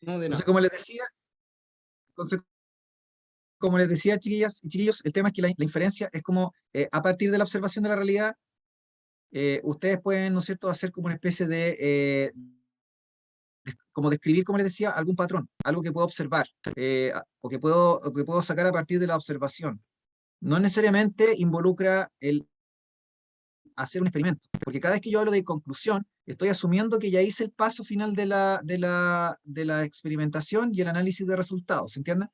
No, de Entonces, nada. entonces, como les decía, chiquillas y chiquillos, el tema es que la inferencia es como, a partir de la observación de la realidad, ustedes pueden, ¿no es cierto?, hacer como una especie como describir, como les decía, algún patrón, algo que puedo observar, o que puedo sacar a partir de la observación. No necesariamente involucra el hacer un experimento, porque cada vez que yo hablo de conclusión, estoy asumiendo que ya hice el paso final de la experimentación y el análisis de resultados, ¿se entiende?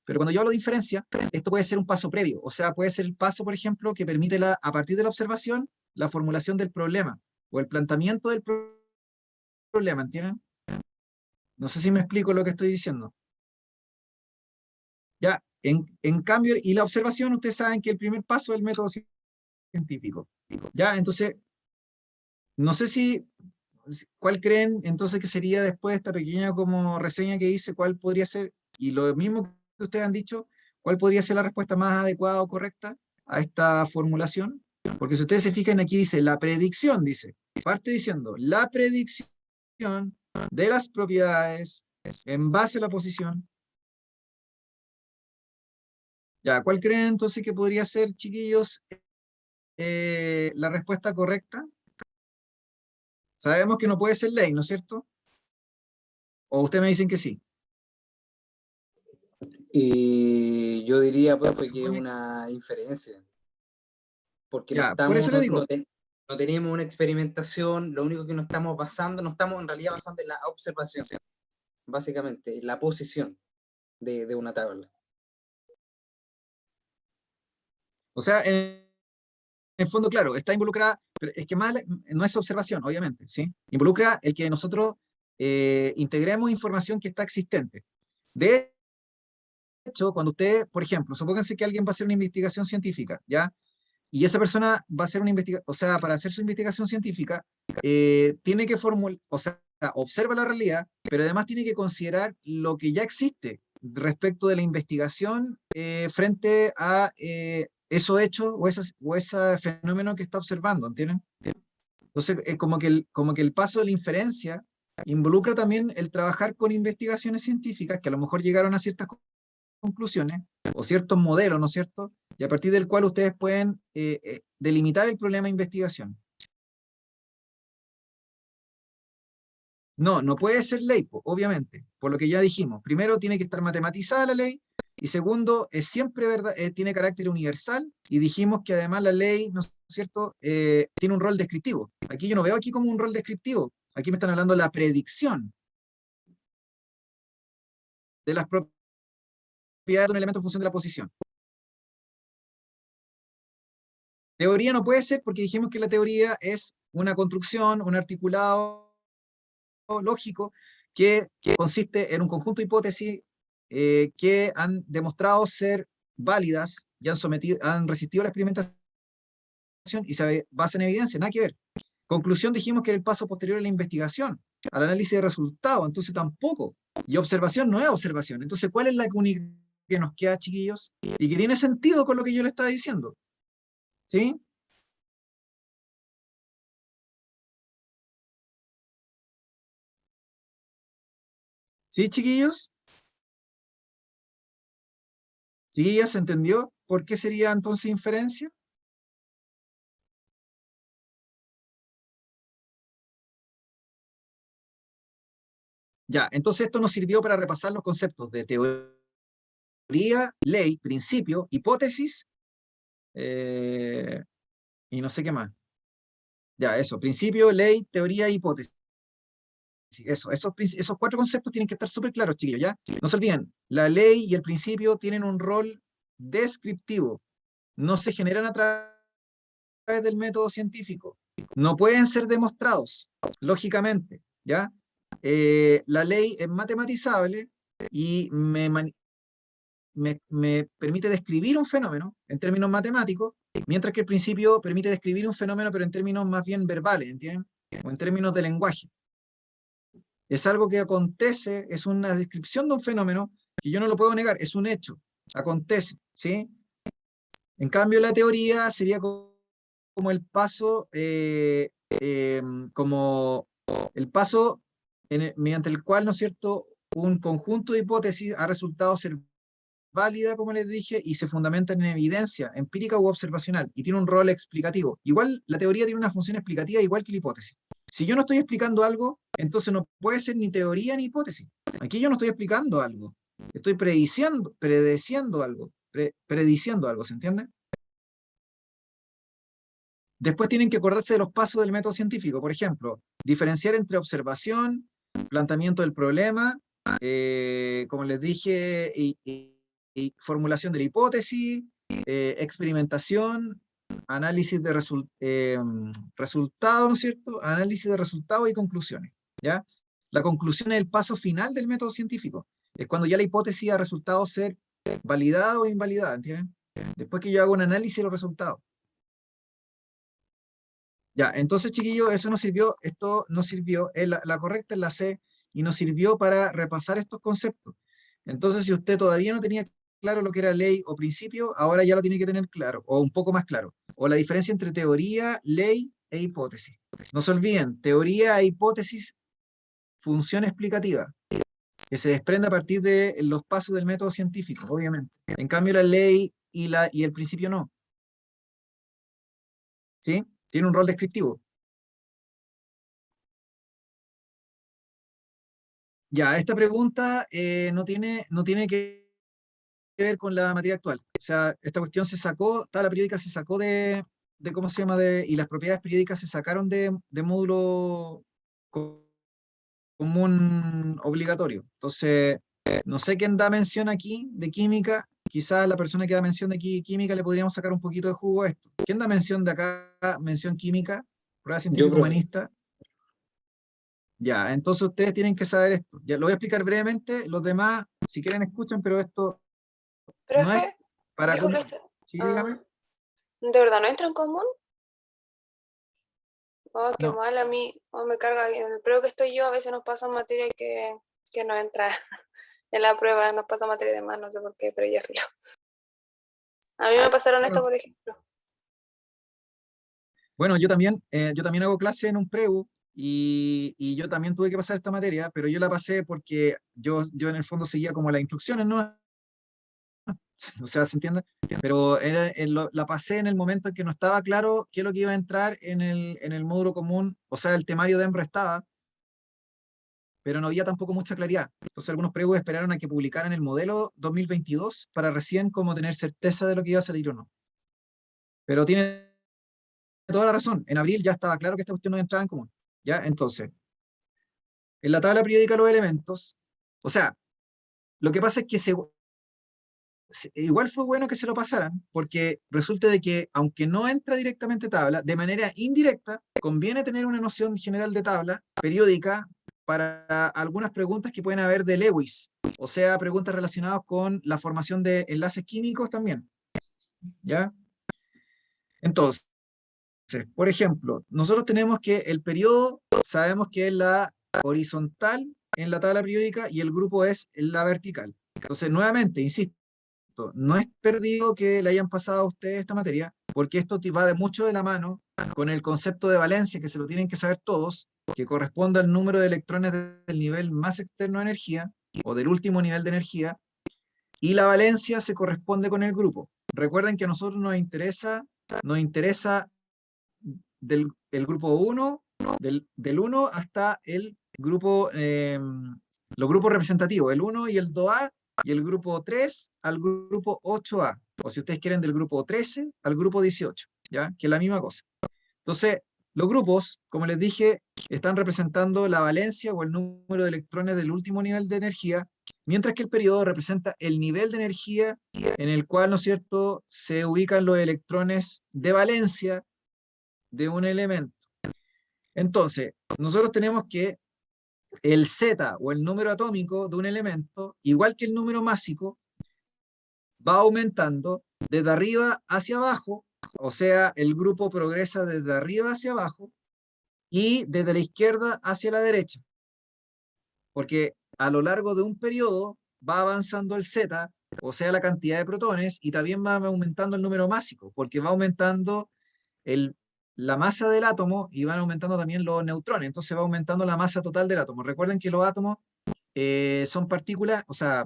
Pero cuando yo hablo de inferencia, esto puede ser un paso previo, o sea, puede ser el paso, por ejemplo, que permite a partir de la observación, la formulación del problema o el planteamiento del problema, ¿entienden? No sé si me explico lo que estoy diciendo. Ya, en cambio, y la observación, ustedes saben que el primer paso es el método científico. Ya, entonces, no sé ¿cuál creen entonces que sería después de esta pequeña como reseña que hice, cuál podría ser, y lo mismo que ustedes han dicho, cuál podría ser la respuesta más adecuada o correcta a esta formulación? Porque si ustedes se fijan aquí dice, la predicción, dice, parte diciendo, la predicción de las propiedades en base a la posición. Ya, ¿cuál creen entonces que podría ser, chiquillos, la respuesta correcta? Sabemos que no puede ser ley, ¿no es cierto? ¿O ustedes me dicen que sí? Y yo diría, Ya, profe, se que es supone, una inferencia, porque ya, por eso le digo, no tenemos una experimentación, lo único que nos estamos basando, no estamos en realidad basando en la observación, básicamente, en la posición de una tabla. o sea, en el fondo, claro, está involucrada, pero es que más no es observación, obviamente, ¿sí? Involucra el que nosotros integremos información que está existente. De hecho, cuando usted, por ejemplo, supónganse que alguien va a hacer una investigación científica, ¿ya? Y esa persona va a hacer una investigación, o sea, para hacer su investigación científica, tiene que formular, o sea, observa la realidad, pero además tiene que considerar lo que ya existe respecto de la investigación frente a esos hechos o ese fenómeno que está observando, ¿entienden? Entonces, es como que el paso de la inferencia involucra también el trabajar con investigaciones científicas que a lo mejor llegaron a ciertas conclusiones o ciertos modelos, ¿no es cierto? Y a partir del cual ustedes pueden delimitar el problema de investigación. No, no puede ser ley, obviamente, por lo que ya dijimos. Primero, tiene que estar matematizada la ley, y segundo, es siempre verdad, tiene carácter universal, y dijimos que además la ley, ¿no es cierto?, tiene un rol descriptivo. Aquí yo no veo aquí como un rol descriptivo, aquí me están hablando de la predicción de las propiedades de un elemento en función de la posición. Teoría no puede ser porque dijimos que la teoría es una construcción, un articulado lógico que consiste en un conjunto de hipótesis que han demostrado ser válidas y han resistido la experimentación y se basan en evidencia, nada que ver. Conclusión, dijimos que era el paso posterior a la investigación, al análisis de resultados, entonces tampoco. Y observación no es observación. Entonces, ¿cuál es la única que nos queda, chiquillos? Y que tiene sentido con lo que yo le estaba diciendo. ¿Sí? ¿Sí, chiquillos? ¿Chiquillas, se entendió por qué sería entonces inferencia? Ya, entonces esto nos sirvió para repasar los conceptos de teoría, ley, principio, hipótesis, eh, y no sé qué más. Ya, eso, principio, ley, teoría, hipótesis. Eso, esos cuatro conceptos tienen que estar súper claros, chiquillos, ¿ya? No se olviden, la ley y el principio tienen un rol descriptivo. No se generan a través del método científico. No pueden ser demostrados, lógicamente, ¿ya? La ley es matematizable y me permite describir un fenómeno en términos matemáticos, mientras que el principio permite describir un fenómeno, pero en términos más bien verbales, ¿entienden? O en términos de lenguaje. Es algo que acontece, es una descripción de un fenómeno que yo no lo puedo negar, es un hecho, acontece, ¿sí? En cambio, la teoría sería como el paso, como el paso mediante el cual, ¿no es cierto?, un conjunto de hipótesis ha resultado ser válida, como les dije, y se fundamenta en evidencia empírica u observacional, y tiene un rol explicativo. Igual la teoría tiene una función explicativa igual que la hipótesis. Si yo no estoy explicando algo, entonces no puede ser ni teoría ni hipótesis. Aquí yo no estoy explicando algo, estoy predeciendo algo, prediciendo algo, ¿se entiende? Después tienen que acordarse de los pasos del método científico. Por ejemplo, diferenciar entre observación, planteamiento del problema, como les dije, y formulación de la hipótesis, experimentación, análisis de resultados, ¿no es cierto? Análisis de resultados y conclusiones, ¿ya? La conclusión es el paso final del método científico. Es cuando ya la hipótesis ha resultado ser validada o invalidada, ¿entienden? Después que yo hago un análisis de los resultados. Ya, entonces, chiquillos, eso nos sirvió, esto nos sirvió, la correcta es la C, y nos sirvió para repasar estos conceptos. Entonces, si usted todavía no tenía claro lo que era ley o principio, ahora ya lo tiene que tener claro, o un poco más claro. O la diferencia entre teoría, ley e hipótesis. No se olviden, teoría e hipótesis, función explicativa, que se desprende a partir de los pasos del método científico, obviamente. En cambio, la ley y el principio no. ¿Sí? Tiene un rol descriptivo. Ya, esta pregunta no tiene que ver con la materia actual. O sea, esta cuestión se sacó, tabla periódica se sacó de ¿cómo se llama? Y las propiedades periódicas se sacaron de módulo común obligatorio. Entonces, no sé quién da mención aquí de química. Quizás la persona que da mención de aquí, química le podríamos sacar un poquito de jugo a esto. ¿Quién da mención de acá, mención química? Prueba Yo, científica profe. humanista. Ya, entonces ustedes tienen que saber esto. Ya lo voy a explicar brevemente. Los demás, si quieren, escuchan, pero esto no es Profe, para... dijo que Sí, dígame. ¿de verdad no entra en común? Oh, qué No. mal a mí. Oh, me carga. En el prueba que estoy yo, a veces nos pasan materia que no entra en la prueba, nos pasa materia de más, no sé por qué, pero ya filo. A mí me pasaron esto, Bueno, por ejemplo. bueno, yo también hago clase en un preu y yo también tuve que pasar esta materia, pero yo la pasé porque yo en el fondo seguía como las instrucciones, ¿no? O sea, ¿se entiende? Pero la pasé en el momento en que no estaba claro qué es lo que iba a entrar en el módulo común, o sea, el temario de Hembra estaba, pero no había tampoco mucha claridad. Entonces algunos previews esperaron a que publicaran el modelo 2022 para recién como tener certeza de lo que iba a salir o no. Pero tiene toda la razón, en abril ya estaba claro que esta cuestión no entraba en común. ¿Ya? Entonces, en la tabla periódica de los elementos, o sea, lo que pasa es que igual fue bueno que se lo pasaran, porque resulta de que, aunque no entra directamente tabla, de manera indirecta, conviene tener una noción general de tabla periódica para algunas preguntas que pueden haber de Lewis, o sea, preguntas relacionadas con la formación de enlaces químicos también. ¿Ya? Entonces, por ejemplo, nosotros tenemos que el periodo, sabemos que es la horizontal en la tabla periódica y el grupo es la vertical. Entonces, nuevamente, insisto, no es perdido que le hayan pasado a ustedes esta materia, porque esto va de mucho de la mano con el concepto de valencia, que se lo tienen que saber todos, que corresponde al número de electrones del nivel más externo de energía, o del último nivel de energía, y la valencia se corresponde con el grupo. Recuerden que a nosotros nos interesa el grupo 1, del 1 hasta el grupo, los grupos representativos, el 1 y el 2A, y el grupo 3 al grupo 8A, o si ustedes quieren del grupo 13 al grupo 18, ¿ya? Que es la misma cosa. Entonces, los grupos, como les dije, están representando la valencia o el número de electrones del último nivel de energía, mientras que el periodo representa el nivel de energía en el cual, ¿no es cierto?, se ubican los electrones de valencia de un elemento. Entonces, nosotros tenemos que el Z o el número atómico de un elemento, igual que el número másico, va aumentando desde arriba hacia abajo, o sea, el grupo progresa desde arriba hacia abajo y desde la izquierda hacia la derecha, porque a lo largo de un periodo va avanzando el Z, o sea, la cantidad de protones, y también va aumentando el número másico, porque va aumentando el la masa del átomo y van aumentando también los neutrones, entonces va aumentando la masa total del átomo. Recuerden que los átomos son partículas, o sea,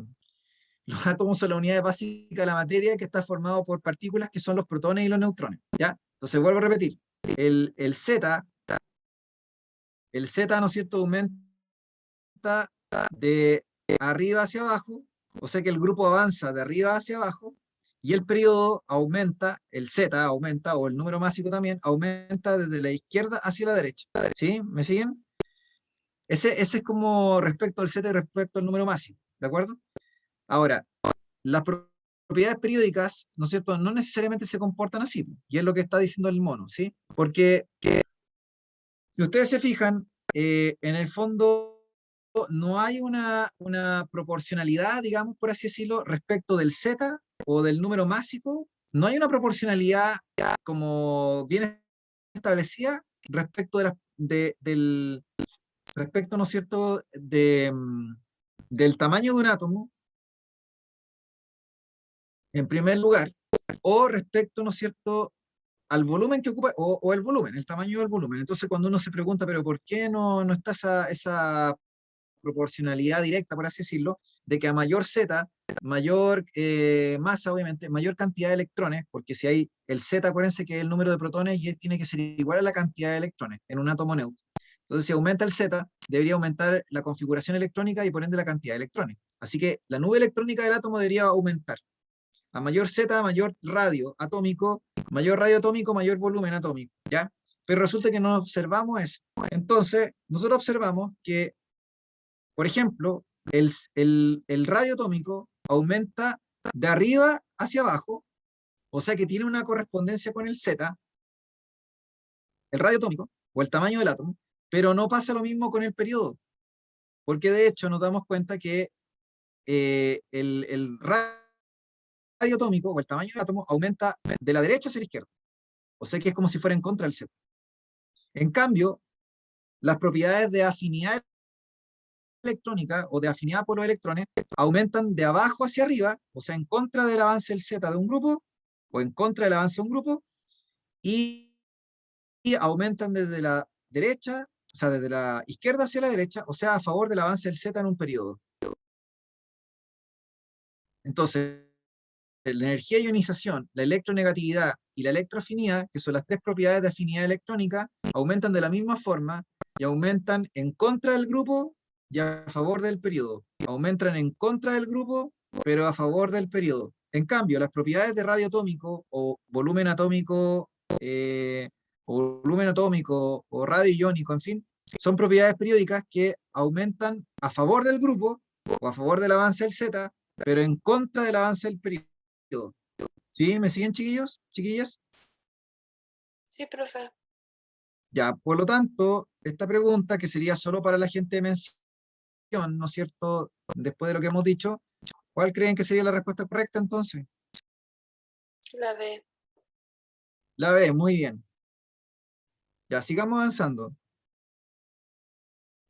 los átomos son la unidad básica de la materia que está formado por partículas que son los protones y los neutrones, ¿ya? Entonces vuelvo a repetir, el Z, ¿no es cierto?, aumenta de arriba hacia abajo, o sea que el grupo avanza de arriba hacia abajo, y el periodo aumenta, el Z aumenta, o el número másico también, aumenta desde la izquierda hacia la derecha. ¿Sí? ¿Me siguen? Ese es como respecto al Z y respecto al número másico, ¿de acuerdo? Ahora, las propiedades periódicas, ¿no es cierto?, no necesariamente se comportan así, y es lo que está diciendo el mono, ¿sí? Porque si ustedes se fijan, en el fondo no hay una proporcionalidad, digamos, por así decirlo, respecto del Z o del número másico, no hay una proporcionalidad como bien establecida respecto respecto, ¿no es cierto?, del tamaño de un átomo, en primer lugar, o respecto, ¿no es cierto?, al volumen que ocupa, o el volumen, el tamaño del volumen. Entonces, cuando uno se pregunta, pero ¿por qué no está esa proporcionalidad directa, por así decirlo, de que a mayor Z, mayor masa, obviamente, mayor cantidad de electrones, porque si hay el Z, acuérdense que es el número de protones y tiene que ser igual a la cantidad de electrones en un átomo neutro. Entonces, si aumenta el Z, debería aumentar la configuración electrónica y por ende la cantidad de electrones. Así que la nube electrónica del átomo debería aumentar. A mayor Z, mayor radio atómico, mayor volumen atómico, ¿ya? Pero resulta que no observamos eso. Entonces, nosotros observamos que, por ejemplo, el radio atómico aumenta de arriba hacia abajo, o sea que tiene una correspondencia con el Z, el radio atómico, o el tamaño del átomo, pero no pasa lo mismo con el periodo, porque de hecho nos damos cuenta que el radio atómico, o el tamaño del átomo, aumenta de la derecha hacia la izquierda, o sea que es como si fuera en contra del Z. En cambio, las propiedades de afinidad electrónica o de afinidad por los electrones aumentan de abajo hacia arriba, o sea, en contra del avance del Z de un grupo, o en contra del avance de un grupo, y aumentan desde la derecha, o sea, desde la izquierda hacia la derecha, o sea, a favor del avance del Z en un periodo. Entonces, la energía de ionización, la electronegatividad y la electroafinidad, que son las tres propiedades de afinidad electrónica, aumentan de la misma forma y aumentan en contra del grupo y a favor del periodo. Aumentan en contra del grupo, pero a favor del periodo. En cambio, las propiedades de radio atómico o volumen atómico o radio iónico, en fin, son propiedades periódicas que aumentan a favor del grupo o a favor del avance del Z, pero en contra del avance del periodo. ¿Sí? ¿Me siguen, chiquillos? ¿Chiquillas? Sí, profe. Ya, por lo tanto, esta pregunta, que sería solo para la gente de mención, ¿no es cierto? Después de lo que hemos dicho, ¿cuál creen que sería la respuesta correcta entonces? La B. La B, muy bien. Ya, sigamos avanzando.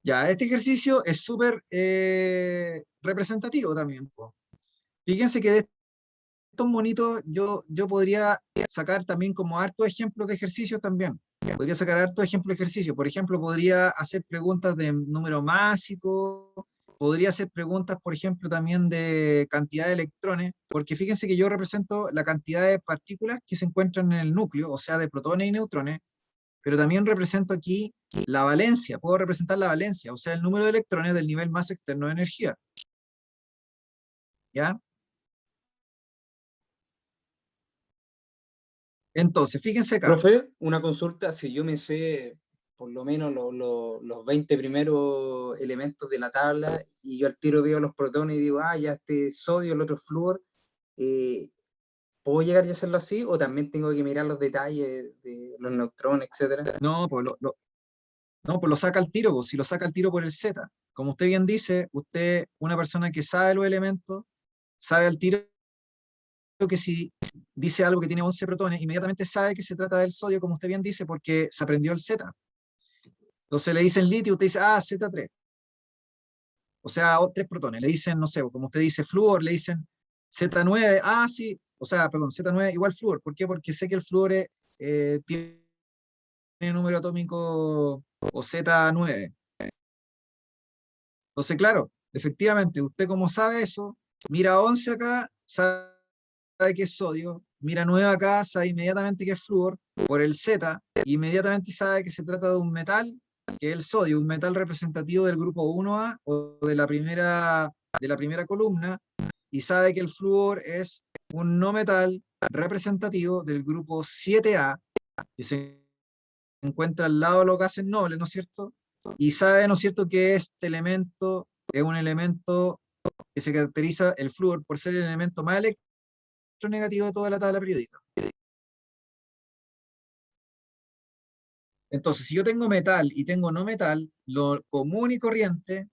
Ya, este ejercicio es súper representativo también, po. Fíjense que de estos monitos yo podría sacar también como hartos ejemplos de ejercicios también. Podría sacar hartos ejemplos de ejercicios. Por ejemplo, podría hacer preguntas de número másico, podría hacer preguntas, por ejemplo, también de cantidad de electrones, porque fíjense que yo represento la cantidad de partículas que se encuentran en el núcleo, o sea, de protones y neutrones, pero también represento aquí la valencia, puedo representar la valencia, o sea, el número de electrones del nivel más externo de energía. ¿Ya? Entonces, fíjense acá. Profe, una consulta, si yo me sé por lo menos los 20 primeros elementos de la tabla y yo al tiro veo los protones y digo, ya este sodio, el otro flúor, ¿puedo llegar a hacerlo así o también tengo que mirar los detalles de los neutrones, etcétera? No, pues no, pues lo saca al tiro, pues, si lo saca al tiro por el Z. Como usted bien dice, usted, una persona que sabe los elementos, sabe al tiro que si dice algo que tiene 11 protones, inmediatamente sabe que se trata del sodio, como usted bien dice, porque se aprendió el Z. Entonces le dicen litio, usted dice, Z3. O sea, 3 protones. Le dicen, no sé, como usted dice, flúor, le dicen Z9, sí, o sea, perdón, Z9 igual flúor. ¿Por qué? Porque sé que el flúor tiene número atómico o Z9. Entonces, claro, efectivamente, usted como sabe eso, mira 11 acá, sabe que es sodio, mira 9 acá, sabe inmediatamente que es flúor, por el Z, inmediatamente sabe que se trata de un metal, que es el sodio, un metal representativo del grupo 1A o de la primera columna, y sabe que el flúor es un no metal representativo del grupo 7A, que se encuentra al lado de los gases nobles, ¿no es cierto? Y sabe, ¿no es cierto?, que este elemento es un elemento que se caracteriza el flúor por ser el elemento más electronegativo de toda la tabla periódica. Entonces, si yo tengo metal y tengo no metal, lo común y corriente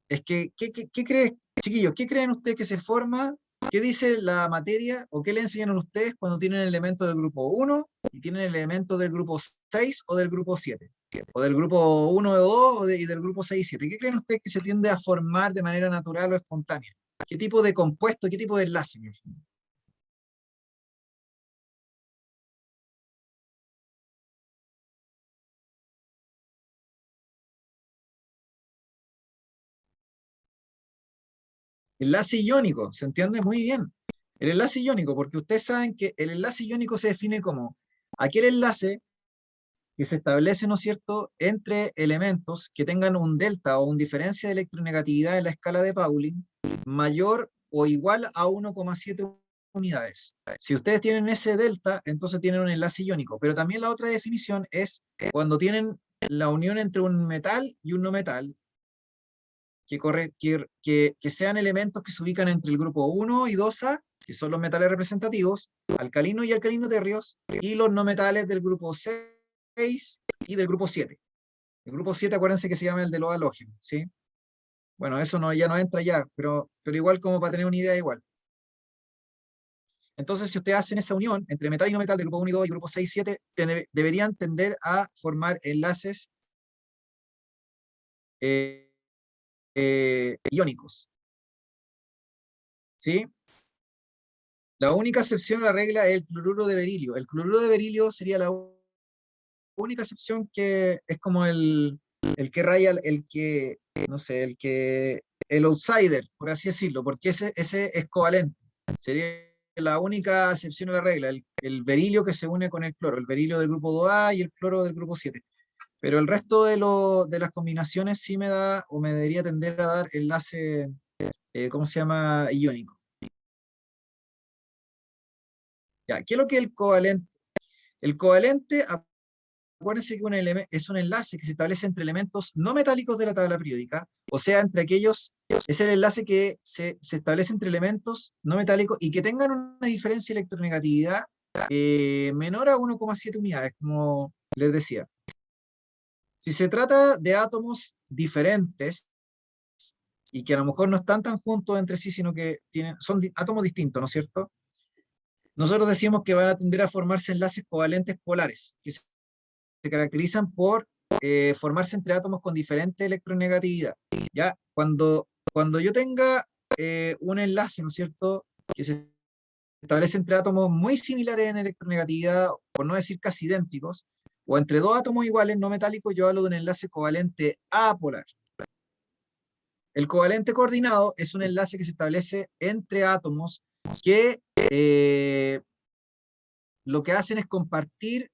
es que, ¿qué creen, chiquillos, qué creen ustedes que se forma? ¿Qué dice la materia o qué le enseñan a ustedes cuando tienen elementos del grupo 1 y tienen elementos del grupo 6 o del grupo 7? O del grupo 1 o 2 y del grupo 6 y 7. ¿Qué creen ustedes que se tiende a formar de manera natural o espontánea? ¿Qué tipo de compuesto, qué tipo de enlace? Enlace iónico, ¿se entiende? Muy bien. El enlace iónico, porque ustedes saben que el enlace iónico se define como aquel enlace que se establece, ¿no es cierto?, entre elementos que tengan un delta o una diferencia de electronegatividad en la escala de Pauling mayor o igual a 1,7 unidades. Si ustedes tienen ese delta, entonces tienen un enlace iónico. Pero también la otra definición es cuando tienen la unión entre un metal y un no metal, que sean elementos que se ubican entre el grupo 1 y 2A, que son los metales representativos, alcalino y alcalino tercios, y los no metales del grupo 6 y del grupo 7. El grupo 7, acuérdense que se llama el de los halógenos, ¿sí? Bueno, eso no, ya no entra ya, pero igual como para tener una idea igual. Entonces, si ustedes hacen esa unión entre metal y no metal del grupo 1 y 2 y grupo 6 y 7, deberían tender a formar enlaces eh, iónicos, ¿sí? La única excepción a la regla es el cloruro de berilio. El cloruro de berilio sería la única excepción que es como el que raya, el que, no sé, el outsider, por así decirlo, porque ese es covalente. Sería la única excepción a la regla, el berilio que se une con el cloro, el berilio del grupo 2A y el cloro del grupo 7. Pero el resto de las combinaciones sí me da, o me debería tender a dar enlace, ¿cómo se llama? Iónico. Ya, ¿qué es lo que es el covalente? El covalente, acuérdense que es un enlace que se establece entre elementos no metálicos de la tabla periódica, o sea, entre aquellos, es el enlace que se establece entre elementos no metálicos y que tengan una diferencia de electronegatividad menor a 1,7 unidades, como les decía. Si se trata de átomos diferentes y que a lo mejor no están tan juntos entre sí, sino que son átomos distintos, ¿no es cierto? Nosotros decimos que van a tender a formarse enlaces covalentes polares, que se caracterizan por formarse entre átomos con diferente electronegatividad. ¿Ya? Cuando yo tenga un enlace, ¿no es cierto?, que se establece entre átomos muy similares en electronegatividad, por no decir casi idénticos, o entre dos átomos iguales no metálicos, yo hablo de un enlace covalente apolar. El covalente coordinado es un enlace que se establece entre átomos que lo que hacen es compartir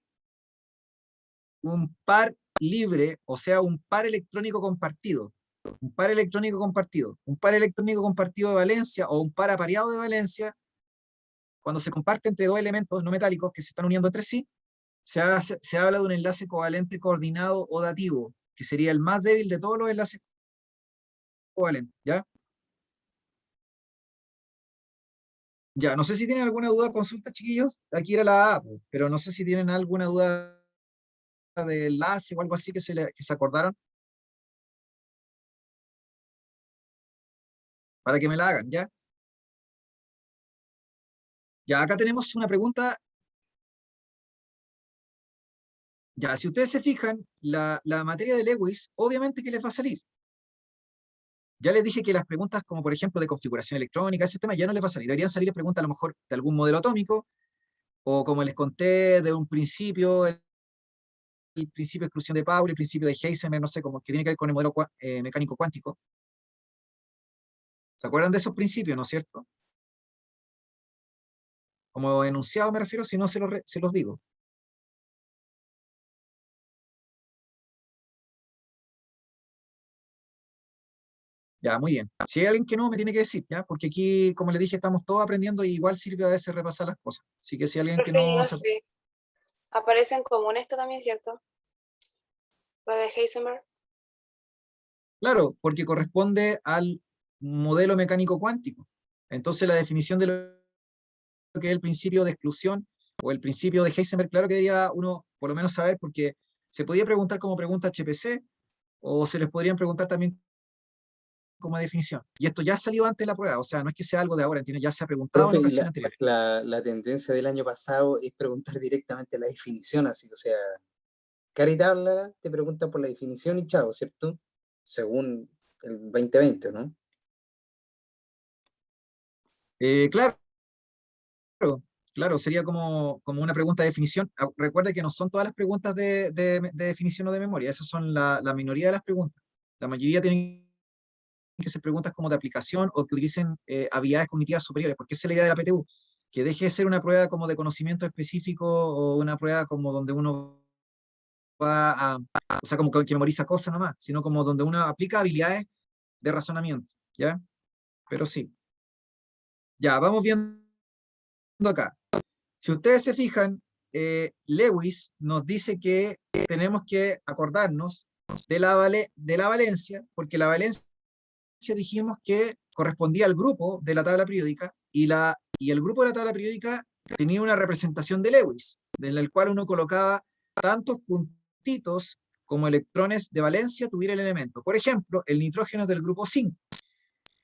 un par libre, o sea, un par electrónico compartido. Un par electrónico compartido. Un par electrónico compartido de valencia o un par apareado de valencia, cuando se comparte entre dos elementos no metálicos que se están uniendo entre sí, se habla de un enlace covalente coordinado o dativo, que sería el más débil de todos los enlaces covalentes, ¿ya? Ya, no sé si tienen alguna duda, consulta, chiquillos. Aquí era la A, pero no sé si tienen alguna duda de enlace o algo así que se acordaron, para que me la hagan, ¿ya? Ya, acá tenemos una pregunta. Ya, si ustedes se fijan, la materia de Lewis, obviamente que les va a salir. Ya les dije que las preguntas como por ejemplo de configuración electrónica, ese tema ya no les va a salir. Deberían salir preguntas a lo mejor de algún modelo atómico, o como les conté de un principio, principio de exclusión de Pauli, el principio de Heisenberg, no sé, como que tiene que ver con el modelo mecánico cuántico. ¿Se acuerdan de esos principios, no es cierto? Como enunciado me refiero, si no se los digo. Ya, muy bien. Si hay alguien que no, me tiene que decir, ¿ya? Porque aquí, como les dije, estamos todos aprendiendo y igual sirve a veces repasar las cosas. Así que si hay alguien que Profe, no... yo sí. Aparece en común esto también, ¿cierto? Lo de Heisenberg. Claro, porque corresponde al modelo mecánico cuántico. Entonces la definición de lo que es el principio de exclusión o el principio de Heisenberg, claro que debería uno por lo menos saber, porque se podía preguntar como pregunta HPC o se les podrían preguntar también como definición. Y esto ya ha salido antes de la prueba, o sea, no es que sea algo de ahora, ¿entiendes? Ya se ha preguntado en Profe, y ocasiones anteriores. la tendencia del año pasado es preguntar directamente la definición, así, o sea, cara y tabla, te preguntan por la definición y chao, ¿cierto? Según el 2020, ¿no? Claro, claro, sería como una pregunta de definición. Recuerda que no son todas las preguntas de definición o de memoria, esas son la minoría de las preguntas. La mayoría tienen que ser preguntas como de aplicación o que utilicen habilidades cognitivas superiores, porque esa es la idea de la PTU, que deje de ser una prueba como de conocimiento específico o una prueba como donde uno va o sea, como que memoriza cosas nomás, sino como donde uno aplica habilidades de razonamiento, ¿ya? Pero sí. Ya, vamos viendo acá. Si ustedes se fijan, Lewis nos dice que tenemos que acordarnos de la valencia, porque la valencia dijimos que correspondía al grupo de la tabla periódica y el grupo de la tabla periódica tenía una representación de Lewis, en el cual uno colocaba tantos puntitos como electrones de valencia tuviera el elemento. Por ejemplo, el nitrógeno es del grupo 5.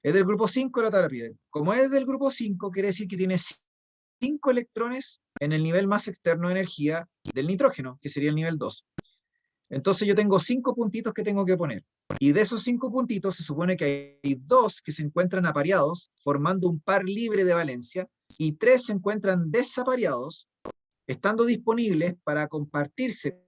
Es del grupo 5 de la tabla periódica. Como es del grupo 5, quiere decir que tiene 5 electrones en el nivel más externo de energía del nitrógeno, que sería el nivel 2. Entonces yo tengo 5 puntitos que tengo que poner. Y de esos 5 puntitos se supone que hay 2 que se encuentran apareados, formando un par libre de valencia, y 3 se encuentran desapareados, estando disponibles para compartirse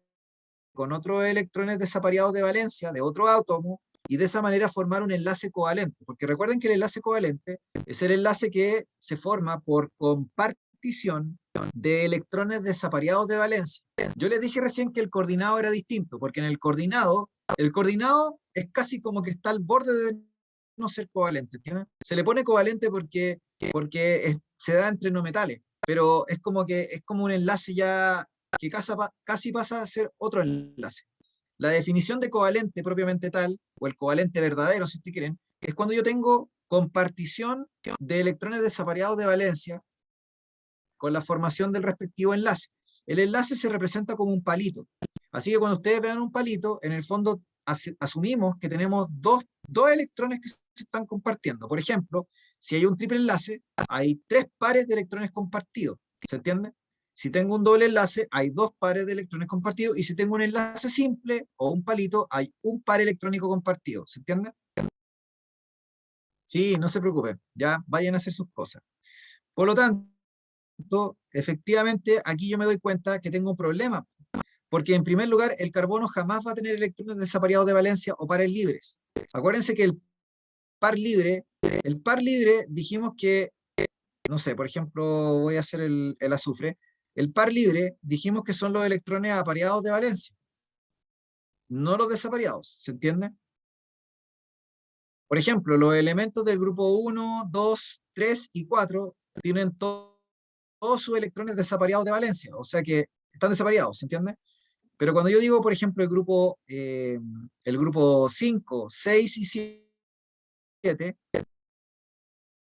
con otros electrones desapareados de valencia de otro átomo, y de esa manera formar un enlace covalente. Porque recuerden que el enlace covalente es el enlace que se forma por compartición de electrones desapareados de valencia. Yo les dije recién que el coordinado era distinto, porque en el coordinado es casi como que está al borde de no ser covalente, ¿entienden? Se le pone covalente porque se da entre no metales, pero es como que es como un enlace ya que casi pasa a ser otro enlace. La definición de covalente propiamente tal, o el covalente verdadero, si ustedes quieren, es cuando yo tengo compartición de electrones desapareados de valencia con la formación del respectivo enlace. El enlace se representa como un palito. Así que cuando ustedes vean un palito, en el fondo asumimos que tenemos dos electrones que se están compartiendo. Por ejemplo, si hay un triple enlace, hay 3 pares de electrones compartidos. ¿Se entiende? Si tengo un doble enlace, hay 2 pares de electrones compartidos. Y si tengo un enlace simple o un palito, hay un par electrónico compartido. ¿Se entiende? Sí, no se preocupen. Ya vayan a hacer sus cosas. Por lo tanto, efectivamente, aquí yo me doy cuenta que tengo un problema, porque en primer lugar, el carbono jamás va a tener electrones desapareados de valencia o pares libres. Acuérdense que el par libre, dijimos que, no sé, por ejemplo, voy a hacer el azufre, el par libre, dijimos que son los electrones apareados de valencia, no los desapareados, ¿se entiende? Por ejemplo, los elementos del grupo 1, 2, 3 y 4 tienen todos sus electrones desapareados de valencia, o sea que están desapareados, ¿se entiende? Pero cuando yo digo, por ejemplo, el grupo 5, 6 y 7,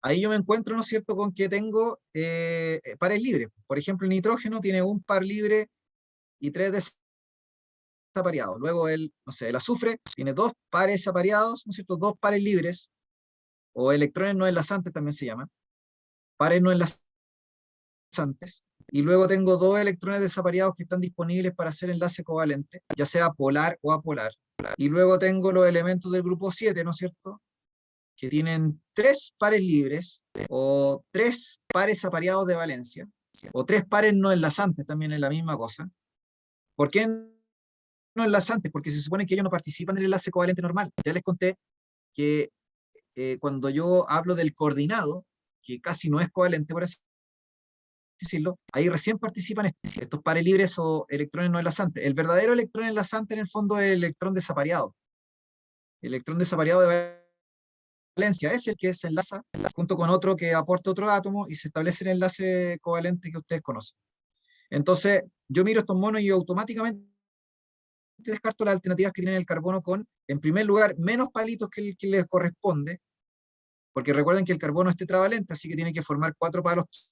ahí yo me encuentro, ¿no es cierto?, con que tengo pares libres. Por ejemplo, el nitrógeno tiene un par libre y 3 desapareados. Luego no sé, el azufre tiene 2 pares apareados, ¿no es cierto?, 2 pares libres, o electrones no enlazantes también se llaman, pares no enlazantes. Y luego tengo 2 electrones desapareados que están disponibles para hacer enlace covalente, ya sea polar o apolar. Y luego tengo los elementos del grupo 7, ¿no es cierto?, que tienen 3 pares libres o 3 pares apareados de valencia o 3 pares no enlazantes, también es la misma cosa. ¿Por qué enlazantes, porque se supone que ellos no participan en el enlace covalente normal. Ya les conté que cuando yo hablo del coordinado, que casi no es covalente, por así decirlo, ahí recién participan estos pares libres o electrones no enlazantes. El verdadero electrón enlazante en el fondo es el electrón desapareado. El electrón desapareado de valencia es el que se enlaza junto con otro que aporta otro átomo y se establece el enlace covalente que ustedes conocen. Entonces, yo miro estos monos y automáticamente descarto las alternativas que tienen el carbono con, en primer lugar, menos palitos que el que les corresponde, porque recuerden que el carbono es tetravalente, así que tiene que formar 4 palos,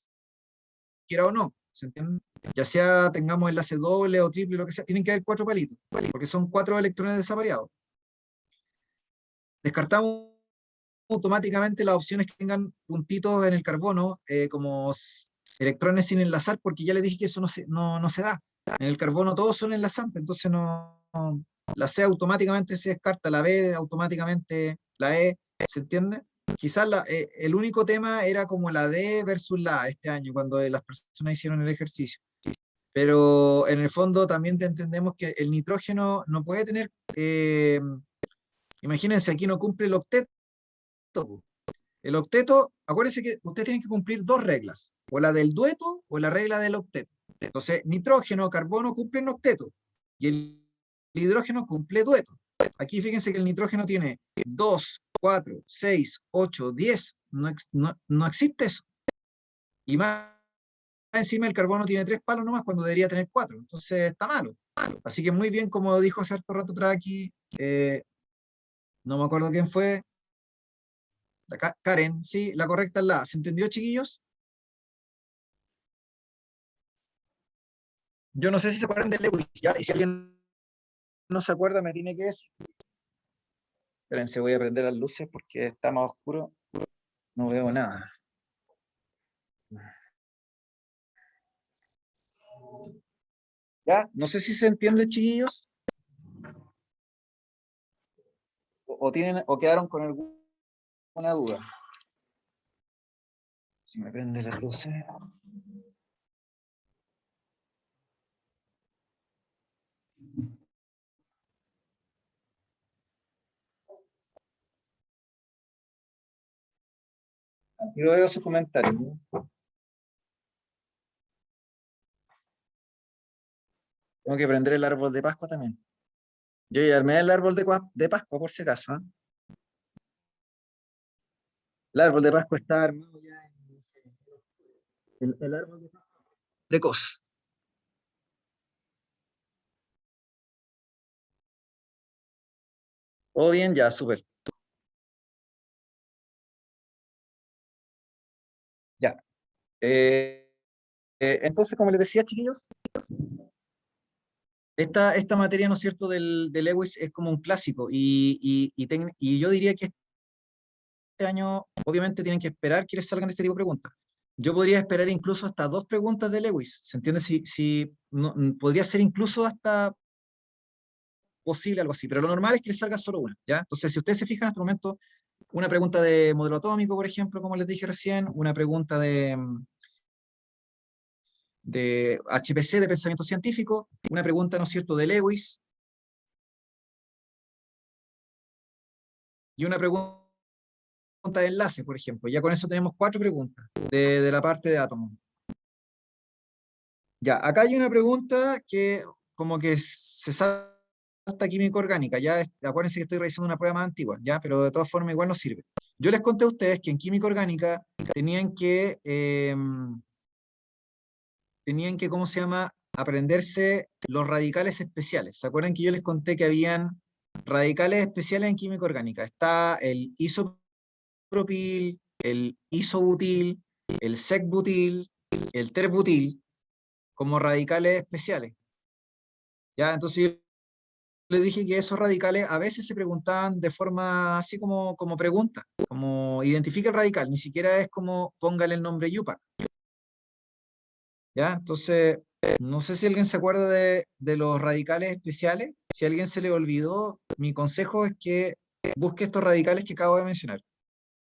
quiera o no, ¿se entiende? Ya sea tengamos enlace doble o triple, lo que sea, tienen que haber 4 palitos, porque son 4 electrones desapareados. Descartamos automáticamente las opciones que tengan puntitos en el carbono, como electrones sin enlazar, porque ya les dije que eso no se da. En el carbono todos son enlazantes, entonces la C automáticamente se descarta, la B automáticamente, la E, ¿se entiende? Quizás el único tema era como la D versus la A este año, cuando las personas hicieron el ejercicio. Pero en el fondo también entendemos que el nitrógeno no puede tener, imagínense, aquí no cumple el octeto. El octeto, acuérdense que ustedes tienen que cumplir 2 reglas, o la del dueto o la regla del octeto. Entonces, nitrógeno, carbono cumplen octeto, y el hidrógeno cumple dueto. Aquí fíjense que el nitrógeno tiene 2, 4, 6, 8, 10, no existe eso. Y más encima el carbono tiene 3 palos nomás cuando debería tener 4, entonces está malo. Así que muy bien, como dijo hace harto rato atrás aquí, no me acuerdo quién fue, Karen, sí, la correcta es la A. ¿Se entendió, chiquillos? Yo no sé si se acuerdan de Lewis, ¿ya? Y si alguien no se acuerda, me tiene que decir. Espérense, voy a prender las luces porque está más oscuro. No veo nada. ¿Ya? No sé si se entiende, chiquillos. O quedaron con alguna duda. Si me prende las luces. Y veo sus comentarios, ¿no? Tengo que prender el árbol de Pascua también. Yo ya armé el árbol de Pascua, por si acaso, ¿eh? El árbol de Pascua está armado ya el árbol de Pascua precoz. ¿Todo bien? Ya, súper. Ya. Entonces, como les decía, chiquillos, esta materia, ¿no es cierto?, del Lewis es como un clásico y yo diría que este año obviamente tienen que esperar que les salgan este tipo de preguntas. Yo podría esperar incluso hasta 2 preguntas de Lewis, ¿se entiende? Si no, podría ser incluso hasta posible algo así, pero lo normal es que les salga solo una, ¿ya? Entonces, si ustedes se fijan en este momento, una pregunta de modelo atómico, por ejemplo, como les dije recién, una pregunta de HPC, de pensamiento científico, una pregunta, ¿no es cierto?, de Lewis, y una pregunta de enlace, por ejemplo. Ya con eso tenemos 4 preguntas de la parte de átomos. Ya, acá hay una pregunta que como que se salta química orgánica. Ya, acuérdense que estoy revisando una prueba más antigua, ya, pero de todas formas igual nos sirve. Yo les conté a ustedes que en química orgánica tenían que, ¿cómo se llama?, aprenderse los radicales especiales. ¿Se acuerdan que yo les conté que habían radicales especiales en química orgánica? Está el isopropil, el isobutil, el secbutil, el terbutil, como radicales especiales. ¿Ya? Entonces yo les dije que esos radicales a veces se preguntaban de forma así como pregunta, como identifica el radical, ni siquiera es como póngale el nombre Yupac. ¿Ya? Entonces, no sé si alguien se acuerda de los radicales especiales. Si a alguien se le olvidó, mi consejo es que busque estos radicales que acabo de mencionar.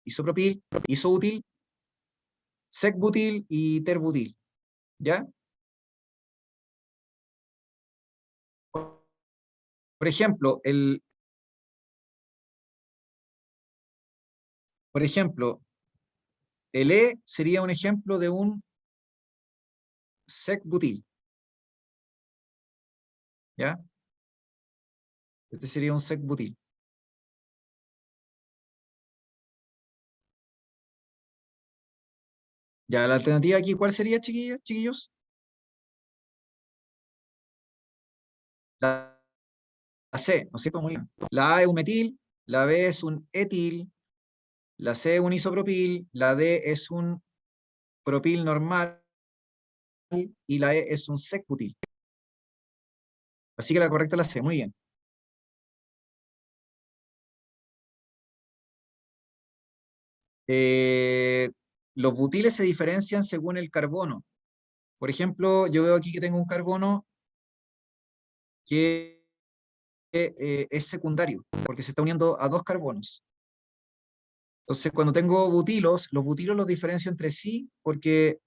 Isopropil, isobutil, secbutil y terbutil. ¿Ya? Por ejemplo, el E sería un ejemplo de un sec-butil, ¿ya? Este sería un sec-butil. Ya, la alternativa aquí, ¿cuál sería, chiquillos? La C, ¿no es cierto? Muy bien. La A es un metil, la B es un etil, la C es un isopropil, la D es un propil normal y la E es un sec-butil. Así que la correcta es la C, muy bien. Eh, los butiles se diferencian según el carbono. Por ejemplo, yo veo aquí que tengo un carbono que es secundario, porque se está uniendo a dos carbonos. Entonces, cuando tengo butilos, los butilos los diferencio entre sí porque,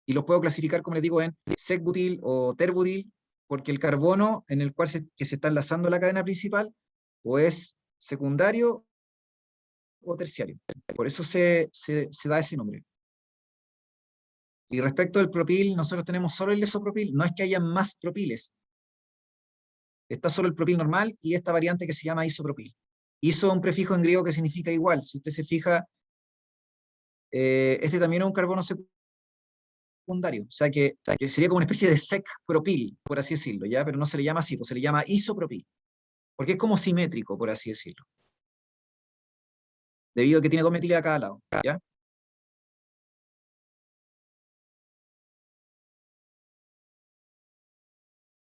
y los puedo clasificar, como les digo, en sec-butil o ter-butil, porque el carbono en el cual que se está enlazando la cadena principal o es secundario o terciario. Por eso se da ese nombre. Y respecto al propil, nosotros tenemos solo el isopropil, no es que haya más propiles, está solo el propil normal y esta variante que se llama isopropil. Iso es un prefijo en griego que significa igual. Si usted se fija, este también es un carbono secundario, o sea que sería como una especie de sec-propil, por así decirlo, ¿ya? Pero no se le llama así, pues se le llama isopropil, porque es como simétrico, por así decirlo, debido a que tiene dos metiles a cada lado, ¿ya?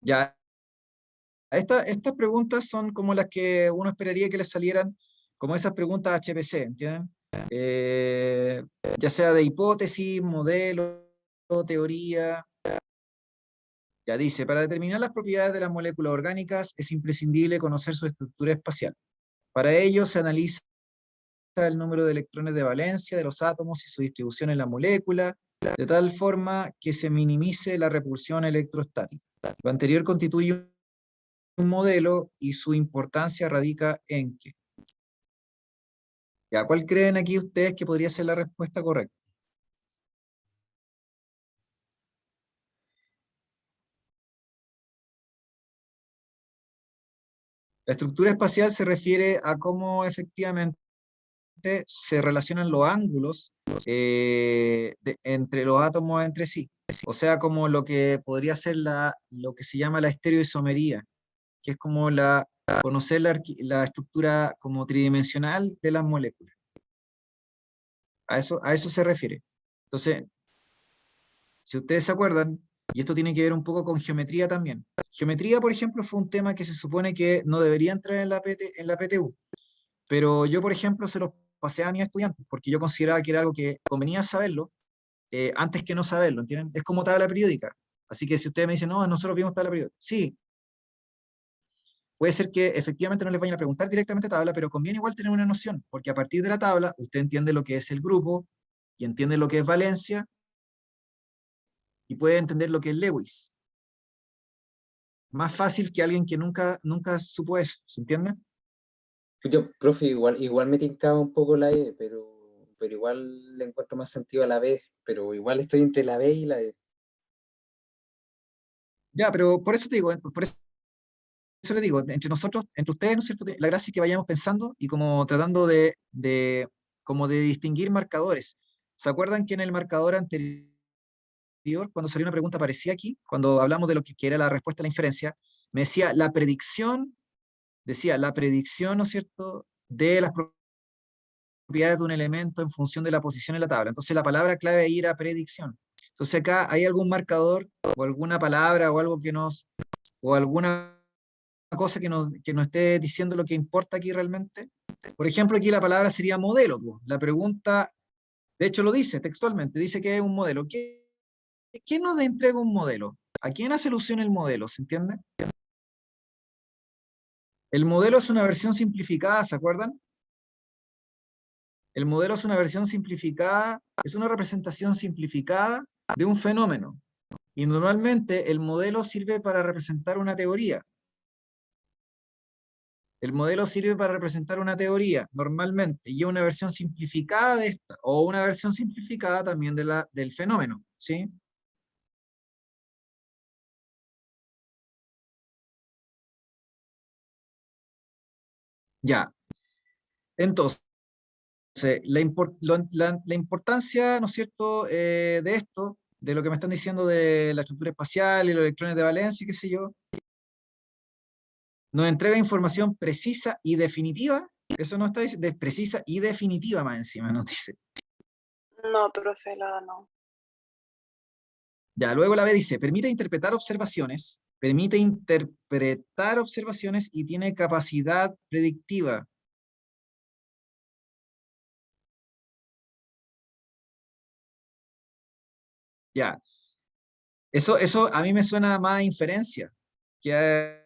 Ya, estas preguntas son como las que uno esperaría que les salieran, como esas preguntas HPC, ¿entienden? Eh, ya sea de hipótesis, modelo, teoría. Ya dice, para determinar las propiedades de las moléculas orgánicas es imprescindible conocer su estructura espacial. Para ello se analiza el número de electrones de valencia de los átomos y su distribución en la molécula, de tal forma que se minimice la repulsión electrostática. Lo anterior constituye un modelo y su importancia radica en que. ¿Ya? ¿Cuál creen aquí ustedes que podría ser la respuesta correcta? La estructura espacial se refiere a cómo efectivamente se relacionan los ángulos entre los átomos entre sí. O sea, como lo que podría ser lo que se llama la estereoisomería, que es como conocer la estructura como tridimensional de las moléculas. A eso se refiere. Entonces, si ustedes se acuerdan, y esto tiene que ver un poco con geometría también. Geometría, por ejemplo, fue un tema que se supone que no debería entrar en la PTU, pero yo, por ejemplo, se los pasé a mis estudiantes porque yo consideraba que era algo que convenía saberlo antes que no saberlo, ¿entienden? Es como tabla periódica. Así que si ustedes me dicen, no, nosotros vimos tabla periódica. Sí, puede ser que efectivamente no les vayan a preguntar directamente tabla, pero conviene igual tener una noción, porque a partir de la tabla usted entiende lo que es el grupo y entiende lo que es valencia y puede entender lo que es Lewis. Más fácil que alguien que nunca supo eso, ¿se entiende? Yo, profe, igual me tincaba un poco la E, pero igual le encuentro más sentido a la B, pero igual estoy entre la B y la E. Ya, pero por eso te digo, por eso le digo, entre nosotros, entre ustedes, ¿no es cierto? La gracia es que vayamos pensando y como tratando como de distinguir marcadores. ¿Se acuerdan que en el marcador anterior, cuando salió una pregunta parecía aquí, cuando hablamos de lo que era la respuesta a la inferencia, me decía la predicción, ¿no es cierto?, de las propiedades de un elemento en función de la posición en la tabla. Entonces la palabra clave ahí era predicción. Entonces acá hay algún marcador o alguna palabra o algo o alguna cosa que nos esté diciendo lo que importa aquí realmente. Por ejemplo, aquí la palabra sería modelo. Po. La pregunta, de hecho lo dice textualmente, dice que es un modelo. ¿Quién nos entrega un modelo? ¿A quién hace alusión el modelo? ¿Se entiende? El modelo es una versión simplificada, ¿se acuerdan? El modelo es una versión simplificada, es una representación simplificada de un fenómeno. Y normalmente el modelo sirve para representar una teoría. El modelo sirve para representar una teoría, normalmente, y una versión simplificada de esta, o una versión simplificada también del fenómeno, ¿sí? Ya, entonces, la importancia, ¿no es cierto?, de esto, de lo que me están diciendo de la estructura espacial y los electrones de valencia, qué sé yo, nos entrega información precisa y definitiva. Eso no está diciendo, precisa y definitiva más encima, nos dice. No, profe, no. Ya, luego la B dice, permite interpretar observaciones y tiene capacidad predictiva. Ya, eso a mí me suena más a inferencia que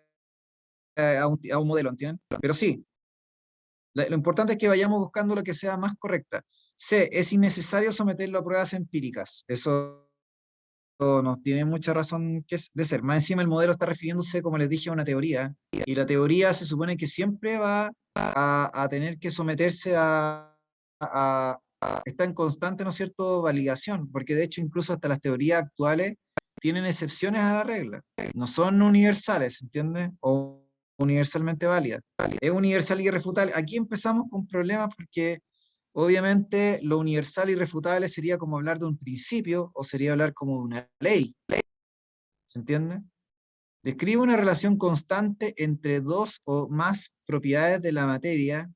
a un modelo, ¿entienden? Pero sí, lo importante es que vayamos buscando lo que sea más correcta. C, es innecesario someterlo a pruebas empíricas. Eso no tiene mucha razón de ser. Más encima el modelo está refiriéndose, como les dije, a una teoría. Y la teoría se supone que siempre va a tener que someterse está en constante, ¿no es cierto?, validación, porque de hecho incluso hasta las teorías actuales tienen excepciones a la regla. No son universales, ¿entiendes? O universalmente válidas. Es universal y irrefutable. Aquí empezamos con problemas porque obviamente lo universal y irrefutable sería como hablar de un principio o sería hablar como de una ley. ¿Se entiende? Describe una relación constante entre dos o más propiedades de la materia.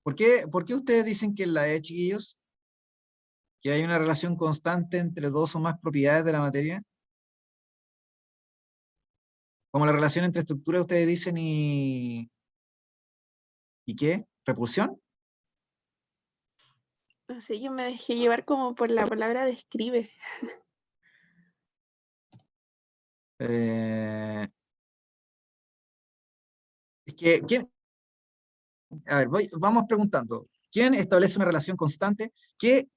¿Por qué ustedes dicen que en la E, chiquillos, que hay una relación constante entre dos o más propiedades de la materia? Como la relación entre estructuras, ustedes dicen ¿y qué? ¿Repulsión? No sé, yo me dejé llevar como por la palabra describe. Eh, es que, a ver, vamos preguntando. ¿Quién establece una relación constante?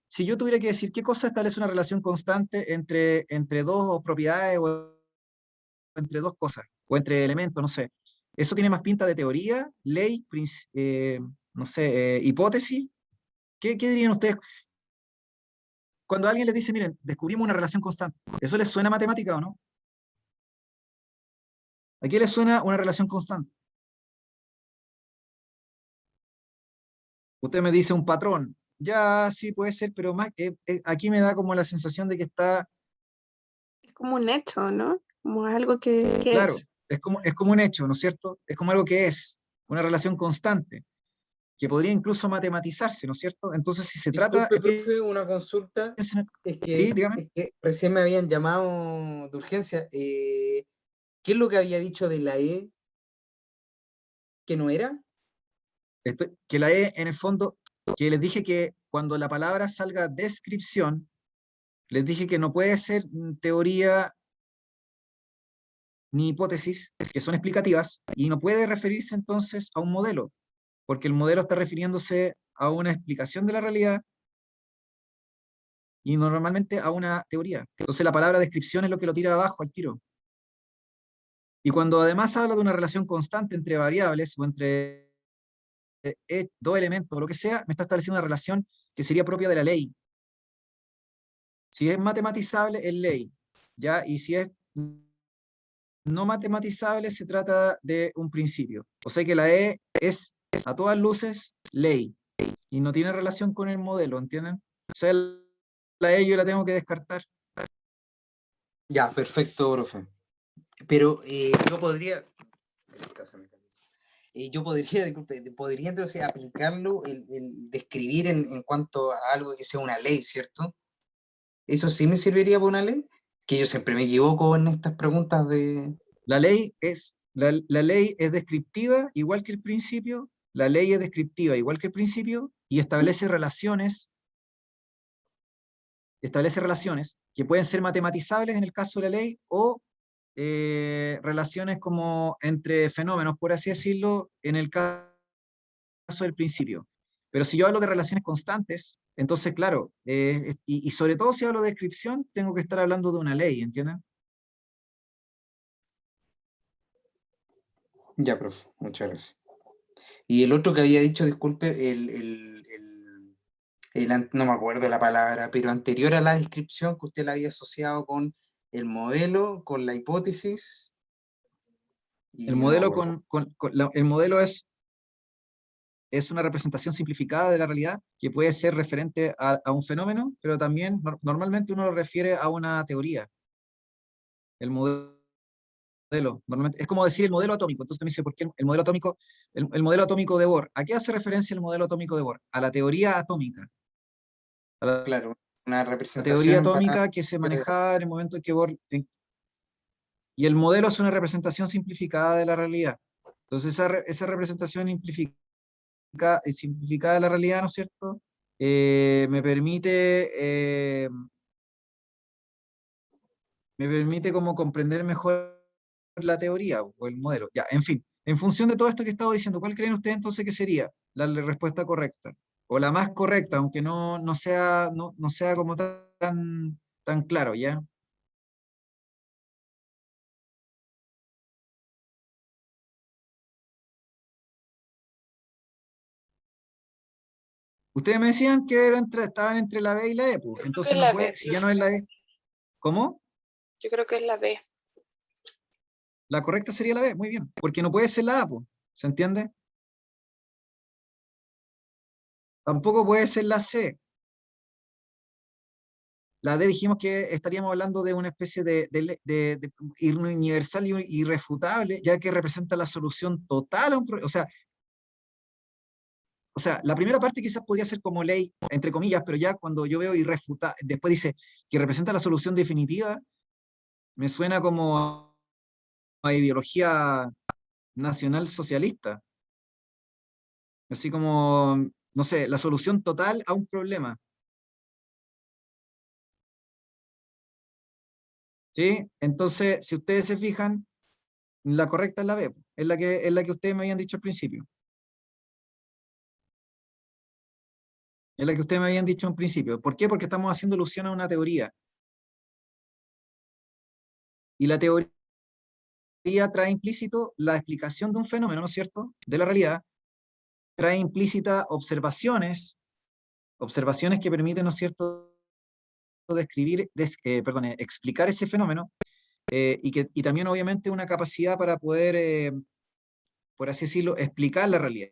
Si yo tuviera que decir qué cosa establece una relación constante entre dos propiedades o entre dos cosas, o entre elementos, no sé. ¿Eso tiene más pinta de teoría, ley, no sé, hipótesis? ¿Qué dirían ustedes? Cuando alguien les dice, miren, descubrimos una relación constante, ¿eso les suena a matemática o no? ¿A qué les suena una relación constante? Usted me dice un patrón. Ya, sí, puede ser, pero más, aquí me da como la sensación de que está, Es como un hecho, ¿no? Como algo que claro, es. es como un hecho, ¿no es cierto? Es como algo que es, una relación constante, que podría incluso matematizarse, ¿no es cierto? Entonces, si se trata, Disculpe, profe, una consulta. sí, dígame. Es que recién me habían llamado de urgencia. ¿Qué es lo que había dicho de la E que no era? Que la E, en el fondo, que les dije que cuando la palabra salga descripción, les dije que no puede ser teoría ni hipótesis, que son explicativas, y no puede referirse entonces a un modelo, porque el modelo está refiriéndose a una explicación de la realidad y normalmente a una teoría. Entonces la palabra descripción es lo que lo tira abajo al tiro. Y cuando además habla de una relación constante entre variables o entre dos elementos o lo que sea, me está estableciendo una relación que sería propia de la ley. Si es matematizable, es ley, ¿ya? Y si es no matematizable, se trata de un principio. O sea que la E es, a todas luces, ley, y no tiene relación con el modelo, ¿entienden? O sea, la E yo la tengo que descartar. Ya, perfecto, profe. Pero yo podría. Yo podría, disculpe, podría entonces aplicarlo, el describir en cuanto a algo que sea una ley, ¿cierto? ¿Eso sí me serviría para una ley? Que yo siempre me equivoco en estas preguntas de... La ley es descriptiva, igual que el principio. La ley es descriptiva, igual que el principio, y establece relaciones que pueden ser matematizables en el caso de la ley o relaciones como entre fenómenos, por así decirlo, en el caso del principio. Pero si yo hablo de relaciones constantes, entonces, claro, y sobre todo si hablo de descripción, tengo que estar hablando de una ley, ¿entienden? Ya, profe, muchas gracias. Y el otro que había dicho, disculpe, no me acuerdo la palabra, pero anterior a la descripción que usted la había asociado con el modelo, con la hipótesis, El y no me modelo, acuerdo. el modelo es una representación simplificada de la realidad que puede ser referente a un fenómeno, pero también normalmente uno lo refiere a una teoría. El modelo, normalmente, es como decir el modelo atómico. Entonces me dice, ¿por qué el modelo atómico? El modelo atómico de Bohr. ¿A qué hace referencia el modelo atómico de Bohr? A la teoría atómica. A Claro, una la teoría representación para... atómica que se manejaba en el momento en que Bohr... y el modelo es una representación simplificada de la realidad. Entonces esa representación simplificada de la realidad, ¿no es cierto? Me permite como comprender mejor la teoría o el modelo. Ya, en fin, en función de todo esto que he estado diciendo, ¿cuál creen ustedes entonces que sería la respuesta correcta? O la más correcta, aunque no sea como tan claro, ¿ya? Ustedes me decían que estaban entre la B y la E, pues. Yo creo que es Entonces no la puede, B, si ya no profe. es la E, ¿cómo? Yo creo que es la B. La correcta sería la B, muy bien, porque no puede ser la A, pues. ¿Se entiende? Tampoco puede ser la C. La D dijimos que estaríamos hablando de una especie de universal y irrefutable, ya que representa la solución total a un problema. O sea, la primera parte quizás podría ser como ley, entre comillas, pero ya cuando yo veo irrefutable, después dice que representa la solución definitiva, me suena como a ideología nacional socialista. Así como, no sé, la solución total a un problema. ¿Sí? Entonces, si ustedes se fijan, la correcta es la B, es la que ustedes me habían dicho al principio. Es la que ustedes me habían dicho en principio. ¿Por qué? Porque estamos haciendo alusión a una teoría. Y la teoría trae implícito la explicación de un fenómeno, ¿no es cierto?, de la realidad. Trae implícita observaciones que permiten, ¿no es cierto?, explicar ese fenómeno, y también obviamente una capacidad para poder, por así decirlo, explicar la realidad,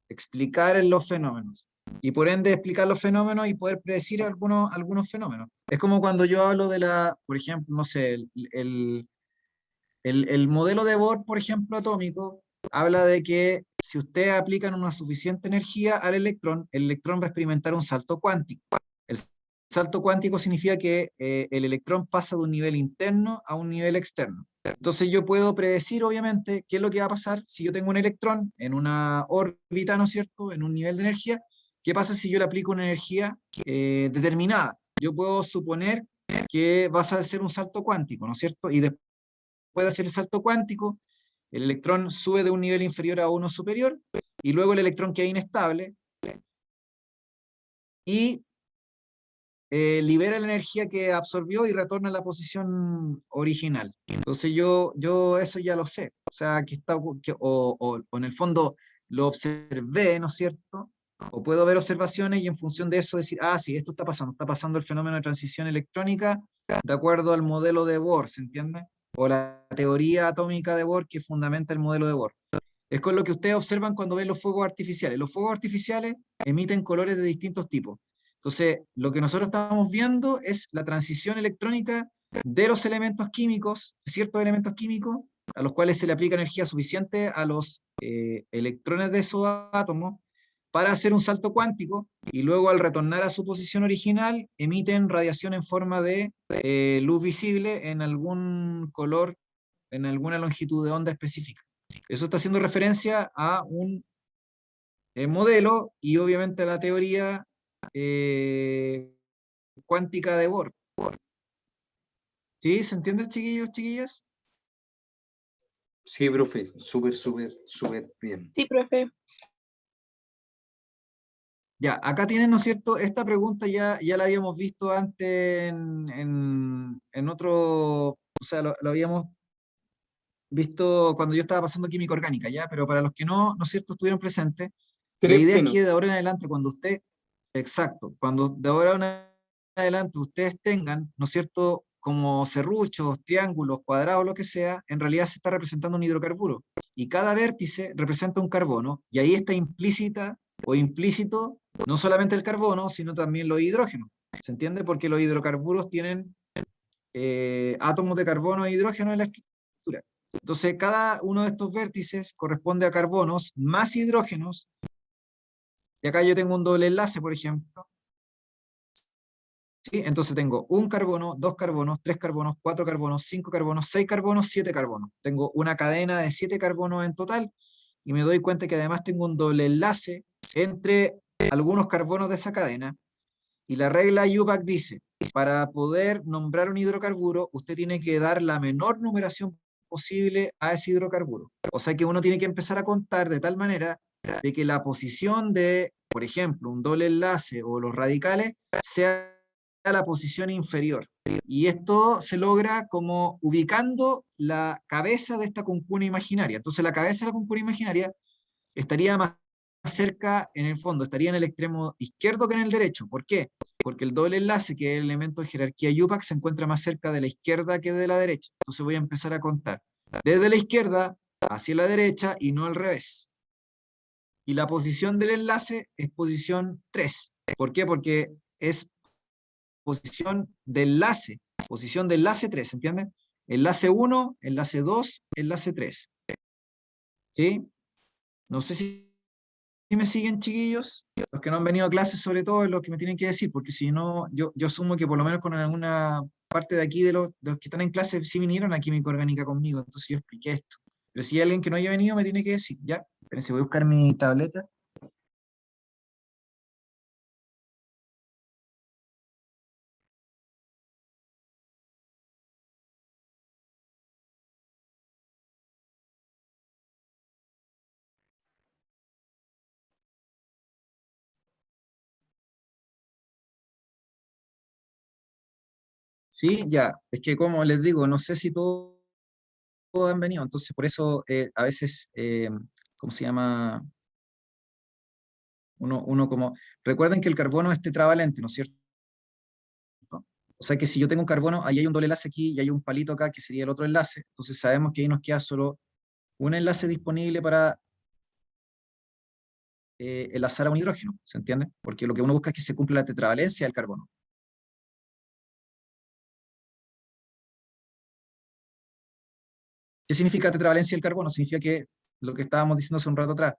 explicar los fenómenos. Y por ende explicar los fenómenos y poder predecir algunos fenómenos. Es como cuando yo hablo por ejemplo, no sé, el modelo de Bohr, por ejemplo, atómico, habla de que si ustedes aplican una suficiente energía al electrón, el electrón va a experimentar un salto cuántico. El salto cuántico significa que el electrón pasa de un nivel interno a un nivel externo. Entonces yo puedo predecir, obviamente, qué es lo que va a pasar si yo tengo un electrón en una órbita, ¿no es cierto?, en un nivel de energía. ¿Qué pasa si yo le aplico una energía determinada? Yo puedo suponer que vas a hacer un salto cuántico, ¿no es cierto? Y después puede hacer el salto cuántico, el electrón sube de un nivel inferior a uno superior, y luego el electrón queda inestable y libera la energía que absorbió y retorna a la posición original. Entonces yo eso ya lo sé. O sea, o en el fondo lo observé, ¿no es cierto? O puedo ver observaciones y en función de eso decir, ah, sí, esto está pasando el fenómeno de transición electrónica de acuerdo al modelo de Bohr, ¿se entiende? O la teoría atómica de Bohr que fundamenta el modelo de Bohr. Es con lo que ustedes observan cuando ven los fuegos artificiales. Los fuegos artificiales emiten colores de distintos tipos. Entonces, lo que nosotros estamos viendo es la transición electrónica de los elementos químicos, de ciertos elementos químicos, a los cuales se le aplica energía suficiente a los electrones de esos átomos para hacer un salto cuántico, y luego al retornar a su posición original emiten radiación en forma de luz visible en algún color, en alguna longitud de onda específica. Eso está haciendo referencia a un modelo y obviamente a la teoría eh, cuántica de Bohr. ¿Sí? ¿Se entiende, chiquillos, chiquillas? Sí, profe, súper, súper, súper bien. Sí, profe. Ya, acá tienen, ¿no es cierto? Esta pregunta ya la habíamos visto antes en otro, o sea, lo habíamos visto cuando yo estaba pasando química orgánica, ¿ya? Pero para los que no es cierto, estuvieron presentes, la Tres idea es tenos. que de ahora en adelante, cuando usted, exacto, cuando de ahora en adelante ustedes tengan, ¿no es cierto?, como serruchos, triángulos, cuadrados, lo que sea, en realidad se está representando un hidrocarburo. Y cada vértice representa un carbono, y ahí está implícita o implícito no solamente el carbono, sino también los hidrógenos. ¿Se entiende? Porque los hidrocarburos tienen átomos de carbono e hidrógeno en la estructura. Entonces, cada uno de estos vértices corresponde a carbonos más hidrógenos, y acá yo tengo un doble enlace, por ejemplo. ¿Sí? Entonces tengo un carbono, dos carbonos, tres carbonos, cuatro carbonos, cinco carbonos, seis carbonos, siete carbonos. Tengo una cadena de 7 carbonos en total, y me doy cuenta que además tengo un doble enlace entre algunos carbonos de esa cadena. Y la regla UPAC dice, para poder nombrar un hidrocarburo, usted tiene que dar la menor numeración posible a ese hidrocarburo. O sea que uno tiene que empezar a contar de tal manera de que la posición de, por ejemplo, un doble enlace o los radicales sea la posición inferior. Y esto se logra como ubicando la cabeza de esta cuncuna imaginaria. Entonces la cabeza de la cuncuna imaginaria estaría más cerca, en el fondo, estaría en el extremo izquierdo que en el derecho. ¿Por qué? Porque el doble enlace, que es el elemento de jerarquía UPAC, se encuentra más cerca de la izquierda que de la derecha. Entonces voy a empezar a contar desde la izquierda hacia la derecha y no al revés. Y la posición del enlace es posición 3. ¿Por qué? Porque es posición de enlace 3, ¿entienden? Enlace 1, enlace 2, enlace 3. ¿Sí? No sé si me siguen, chiquillos, los que no han venido a clases, sobre todo, es lo que me tienen que decir, porque si no, yo asumo que por lo menos con alguna parte de aquí de los que están en clase sí vinieron a química orgánica conmigo, entonces yo expliqué esto. Pero si hay alguien que no haya venido, me tiene que decir, ya, espérense, voy a buscar mi tableta. Sí, ya, es que como les digo, no sé si todos han venido, entonces por eso a veces, ¿cómo se llama? Uno como, recuerden que el carbono es tetravalente, ¿no es cierto? O sea que si yo tengo un carbono, ahí hay un doble enlace aquí y hay un palito acá que sería el otro enlace, entonces sabemos que ahí nos queda solo un enlace disponible para enlazar a un hidrógeno, ¿se entiende? Porque lo que uno busca es que se cumpla la tetravalencia del carbono. ¿Qué significa tetravalencia del carbono? Significa que lo que estábamos diciendo hace un rato atrás,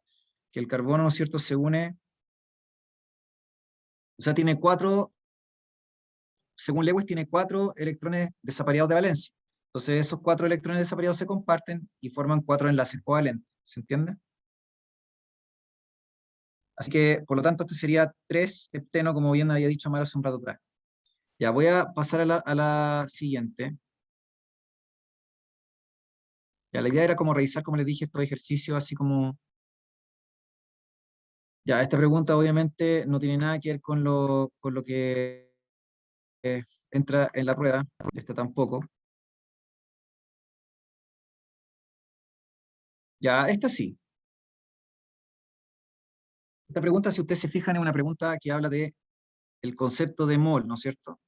que el carbono, ¿no es cierto?, se une, o sea, tiene 4, según Lewis, tiene 4 electrones desapareados de valencia. Entonces esos 4 electrones desapareados se comparten y forman 4 enlaces covalentes, ¿se entiende? Así que, por lo tanto, este sería 3 hepteno, como bien había dicho Mara hace un rato atrás. Ya, voy a pasar a la siguiente. Ya, la idea era como revisar, como les dije, estos ejercicios, así como... Ya, esta pregunta obviamente no tiene nada que ver con lo que entra en la prueba, esta tampoco. Ya, esta sí. Esta pregunta, si ustedes se fijan, es una pregunta que habla de el concepto de mol, ¿no es cierto?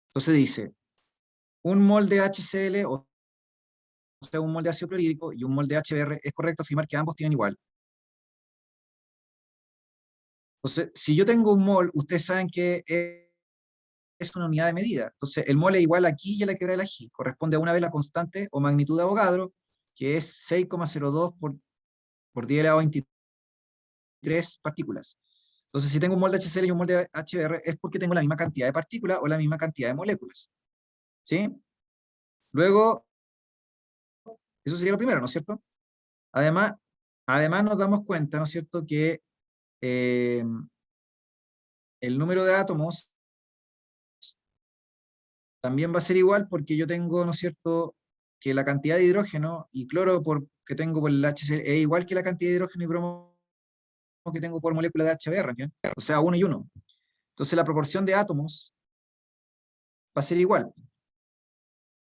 Entonces dice, un mol de HCl, o sea, un mol de ácido clorhídrico y un mol de HBr, es correcto afirmar que ambos tienen igual. Entonces, si yo tengo un mol, ustedes saben que es una unidad de medida. Entonces, el mol es igual aquí y a la quebrada de la G. Corresponde a una vez la constante o magnitud de Avogadro, que es 6,02 por 10 elevado a 23 partículas. Entonces, si tengo un mol de HCl y un mol de HBr, es porque tengo la misma cantidad de partículas o la misma cantidad de moléculas. ¿Sí? Luego, eso sería lo primero, ¿no es cierto? Además, nos damos cuenta, ¿no es cierto?, que eh, el número de átomos también va a ser igual porque yo tengo, ¿no es cierto?, que la cantidad de hidrógeno y cloro que tengo por el HCl es igual que la cantidad de hidrógeno y bromo que tengo por molécula de HBr, ¿entiendes? O sea, 1 y 1. Entonces la proporción de átomos va a ser igual,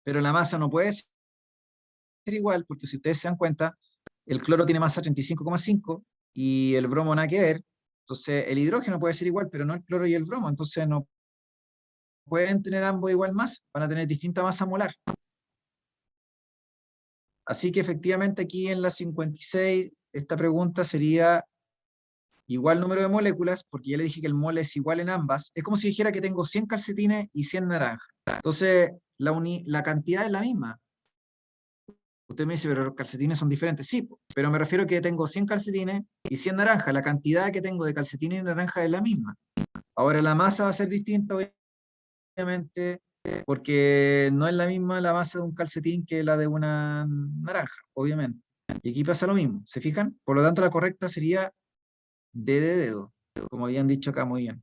pero la masa no puede ser ser igual, porque si ustedes se dan cuenta, el cloro tiene masa 35,5 y el bromo nada que ver. Entonces, el hidrógeno puede ser igual, pero no el cloro y el bromo. Entonces, no pueden tener ambos igual masa, van a tener distinta masa molar. Así que efectivamente aquí en la 56, esta pregunta sería igual número de moléculas, porque ya le dije que el mol es igual en ambas. Es como si dijera que tengo 100 calcetines y 100 naranjas. Entonces, la cantidad es la misma. Usted me dice, pero los calcetines son diferentes. Sí, pero me refiero a que tengo 100 calcetines y 100 naranjas. La cantidad que tengo de calcetines y naranjas es la misma. Ahora la masa va a ser distinta, obviamente, porque no es la misma la masa de un calcetín que la de una naranja, obviamente. Y aquí pasa lo mismo, ¿se fijan? Por lo tanto, la correcta sería D de dedo, como habían dicho acá muy bien.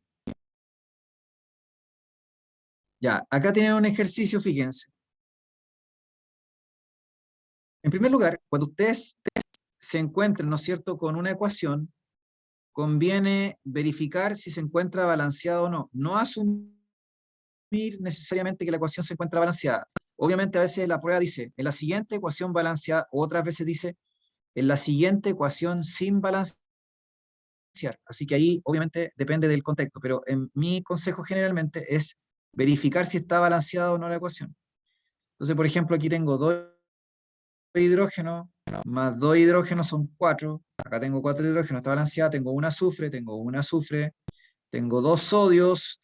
Ya, acá tienen un ejercicio, fíjense. En primer lugar, cuando ustedes se encuentren, ¿no es cierto?, con una ecuación, conviene verificar si se encuentra balanceada o no. No asumir necesariamente que la ecuación se encuentra balanceada. Obviamente a veces la prueba dice, en la siguiente ecuación balanceada, o otras veces dice, en la siguiente ecuación sin balancear. Así que ahí obviamente depende del contexto, pero en mi consejo generalmente es verificar si está balanceada o no la ecuación. Entonces, por ejemplo, aquí tengo 2 hidrógenos, más 2 hidrógenos son 4. Acá tengo 4 hidrógenos, está balanceada, tengo un azufre, tengo 2 sodios,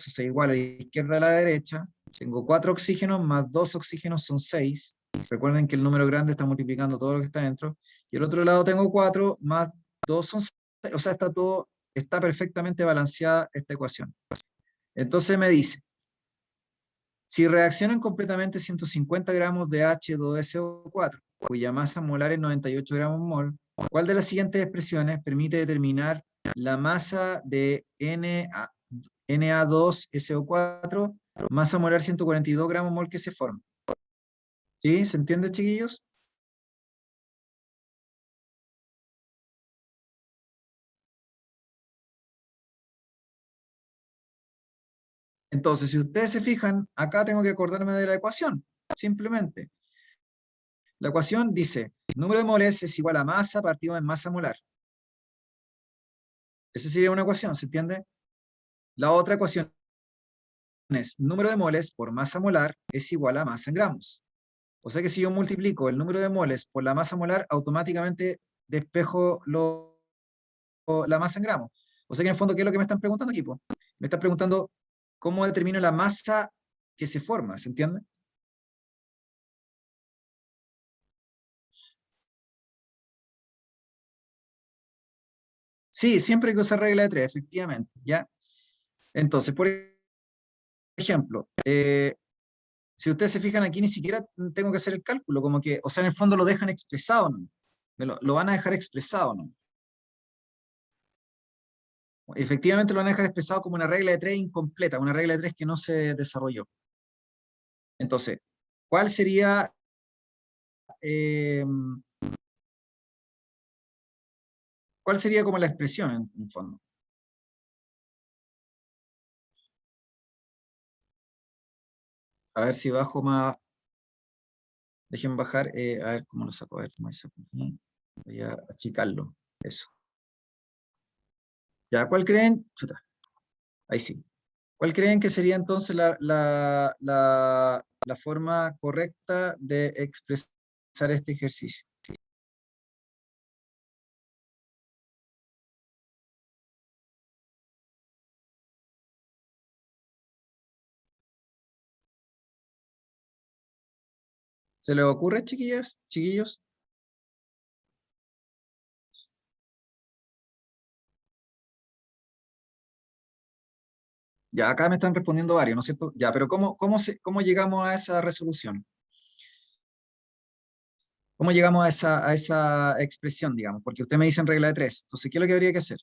o sea, igual a la izquierda y a la derecha. Tengo 4 oxígenos, más 2 oxígenos son 6. Recuerden que el número grande está multiplicando todo lo que está dentro. Y al otro lado tengo 4, más 2 son 6. O sea, está perfectamente balanceada esta ecuación. Entonces me dice, si reaccionan completamente 150 gramos de H2SO4, cuya masa molar es 98 gramos mol, ¿cuál de las siguientes expresiones permite determinar la masa de Na2SO4, masa molar 142 gramos mol que se forma? ¿Sí? ¿Se entiende, chiquillos? Entonces, si ustedes se fijan, acá tengo que acordarme de la ecuación, simplemente. La ecuación dice, número de moles es igual a masa partido en masa molar. Esa sería una ecuación, ¿se entiende? La otra ecuación es número de moles por masa molar es igual a masa en gramos. O sea que si yo multiplico el número de moles por la masa molar, automáticamente despejo la masa en gramos. O sea que en el fondo, ¿qué es lo que me están preguntando aquí, po? Me están preguntando cómo determino la masa que se forma, ¿se entiende? Sí, siempre hay que usar regla de 3, efectivamente, ¿ya? Entonces, por ejemplo, si ustedes se fijan aquí, ni siquiera tengo que hacer el cálculo, como que, o sea, en el fondo lo dejan expresado, ¿no? Lo van a dejar expresado, ¿no? Efectivamente lo van a dejar expresado como una regla de 3 incompleta, una regla de 3 que no se desarrolló. Entonces, ¿cuál sería eh, como la expresión en un fondo? A ver si bajo más. Dejen bajar, a ver cómo lo saco. A ver, cómo saco aquí. Voy a achicarlo. Eso. ¿Ya cuál creen? Chuta. Ahí sí. ¿Cuál creen que sería entonces la forma correcta de expresar este ejercicio? ¿Se les ocurre, chiquillas, chiquillos? Ya, acá me están respondiendo varios, ¿no es cierto? Ya, pero ¿cómo llegamos a esa resolución? ¿Cómo llegamos a esa expresión, digamos? Porque usted me dice en regla de 3. Entonces, ¿qué es lo que habría que hacer?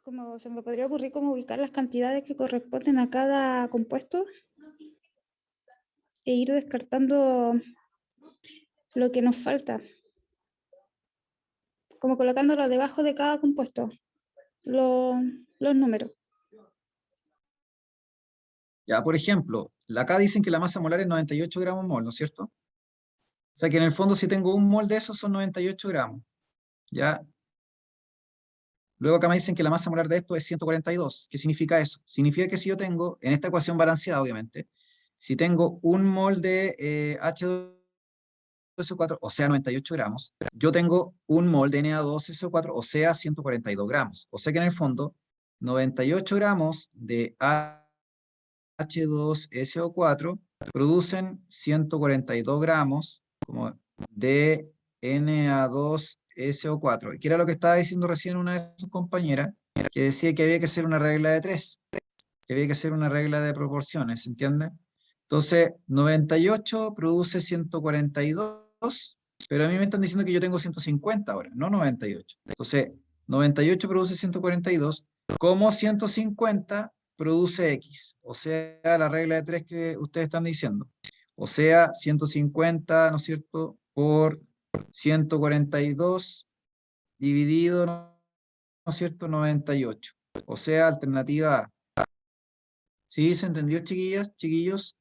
Como se me podría ocurrir cómo ubicar las cantidades que corresponden a cada compuesto e ir descartando lo que nos falta. Como colocándolo debajo de cada compuesto, los números. Ya, por ejemplo, acá dicen que la masa molar es 98 gramos mol, ¿no es cierto? O sea que en el fondo si tengo un mol de esos son 98 gramos. ¿Ya? Luego acá me dicen que la masa molar de esto es 142. ¿Qué significa eso? Significa que si yo tengo, en esta ecuación balanceada obviamente, si tengo un mol de H2SO4, o sea 98 gramos, yo tengo un mol de Na2SO4, o sea 142 gramos. O sea que en el fondo, 98 gramos de H2SO4 producen 142 gramos como de Na2SO4. ¿Qué era lo que estaba diciendo recién una de sus compañeras? Que decía que había que hacer una regla de 3, que había que hacer una regla de proporciones, ¿se entiende? Entonces, 98 produce 142, pero a mí me están diciendo que yo tengo 150 ahora, no 98. Entonces, 98 produce 142, como 150 produce X, o sea, la regla de 3 que ustedes están diciendo. O sea, 150, ¿no es cierto?, por 142 dividido, ¿no es cierto?, 98. O sea, alternativa A. ¿Sí se entendió, chiquillas, chiquillos?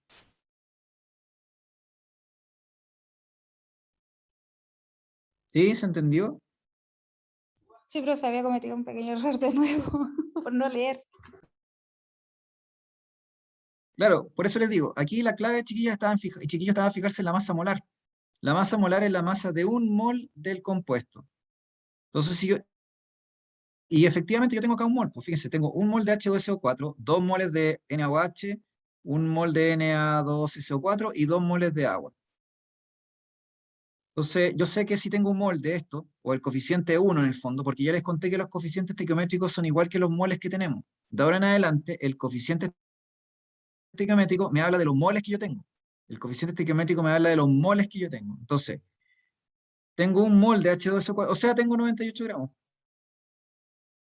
¿Sí se entendió? Sí, profe, había cometido un pequeño error de nuevo por no leer. Claro, por eso les digo, aquí la clave, chiquillas, y chiquillos, estaba fijarse en la masa molar. La masa molar es la masa de un mol del compuesto. Entonces, si yo, y efectivamente yo tengo acá un mol, pues fíjense, tengo un mol de H2SO4, 2 moles de NaOH, un mol de Na2SO4 y 2 moles de agua. Entonces, yo sé que si tengo un mol de esto, o el coeficiente 1 en el fondo, porque ya les conté que los coeficientes estequiométricos son igual que los moles que tenemos. De ahora en adelante, el coeficiente estequiométrico me habla de los moles que yo tengo. El coeficiente estequiométrico me habla de los moles que yo tengo. Entonces, tengo un mol de H2SO4, o sea, tengo 98 gramos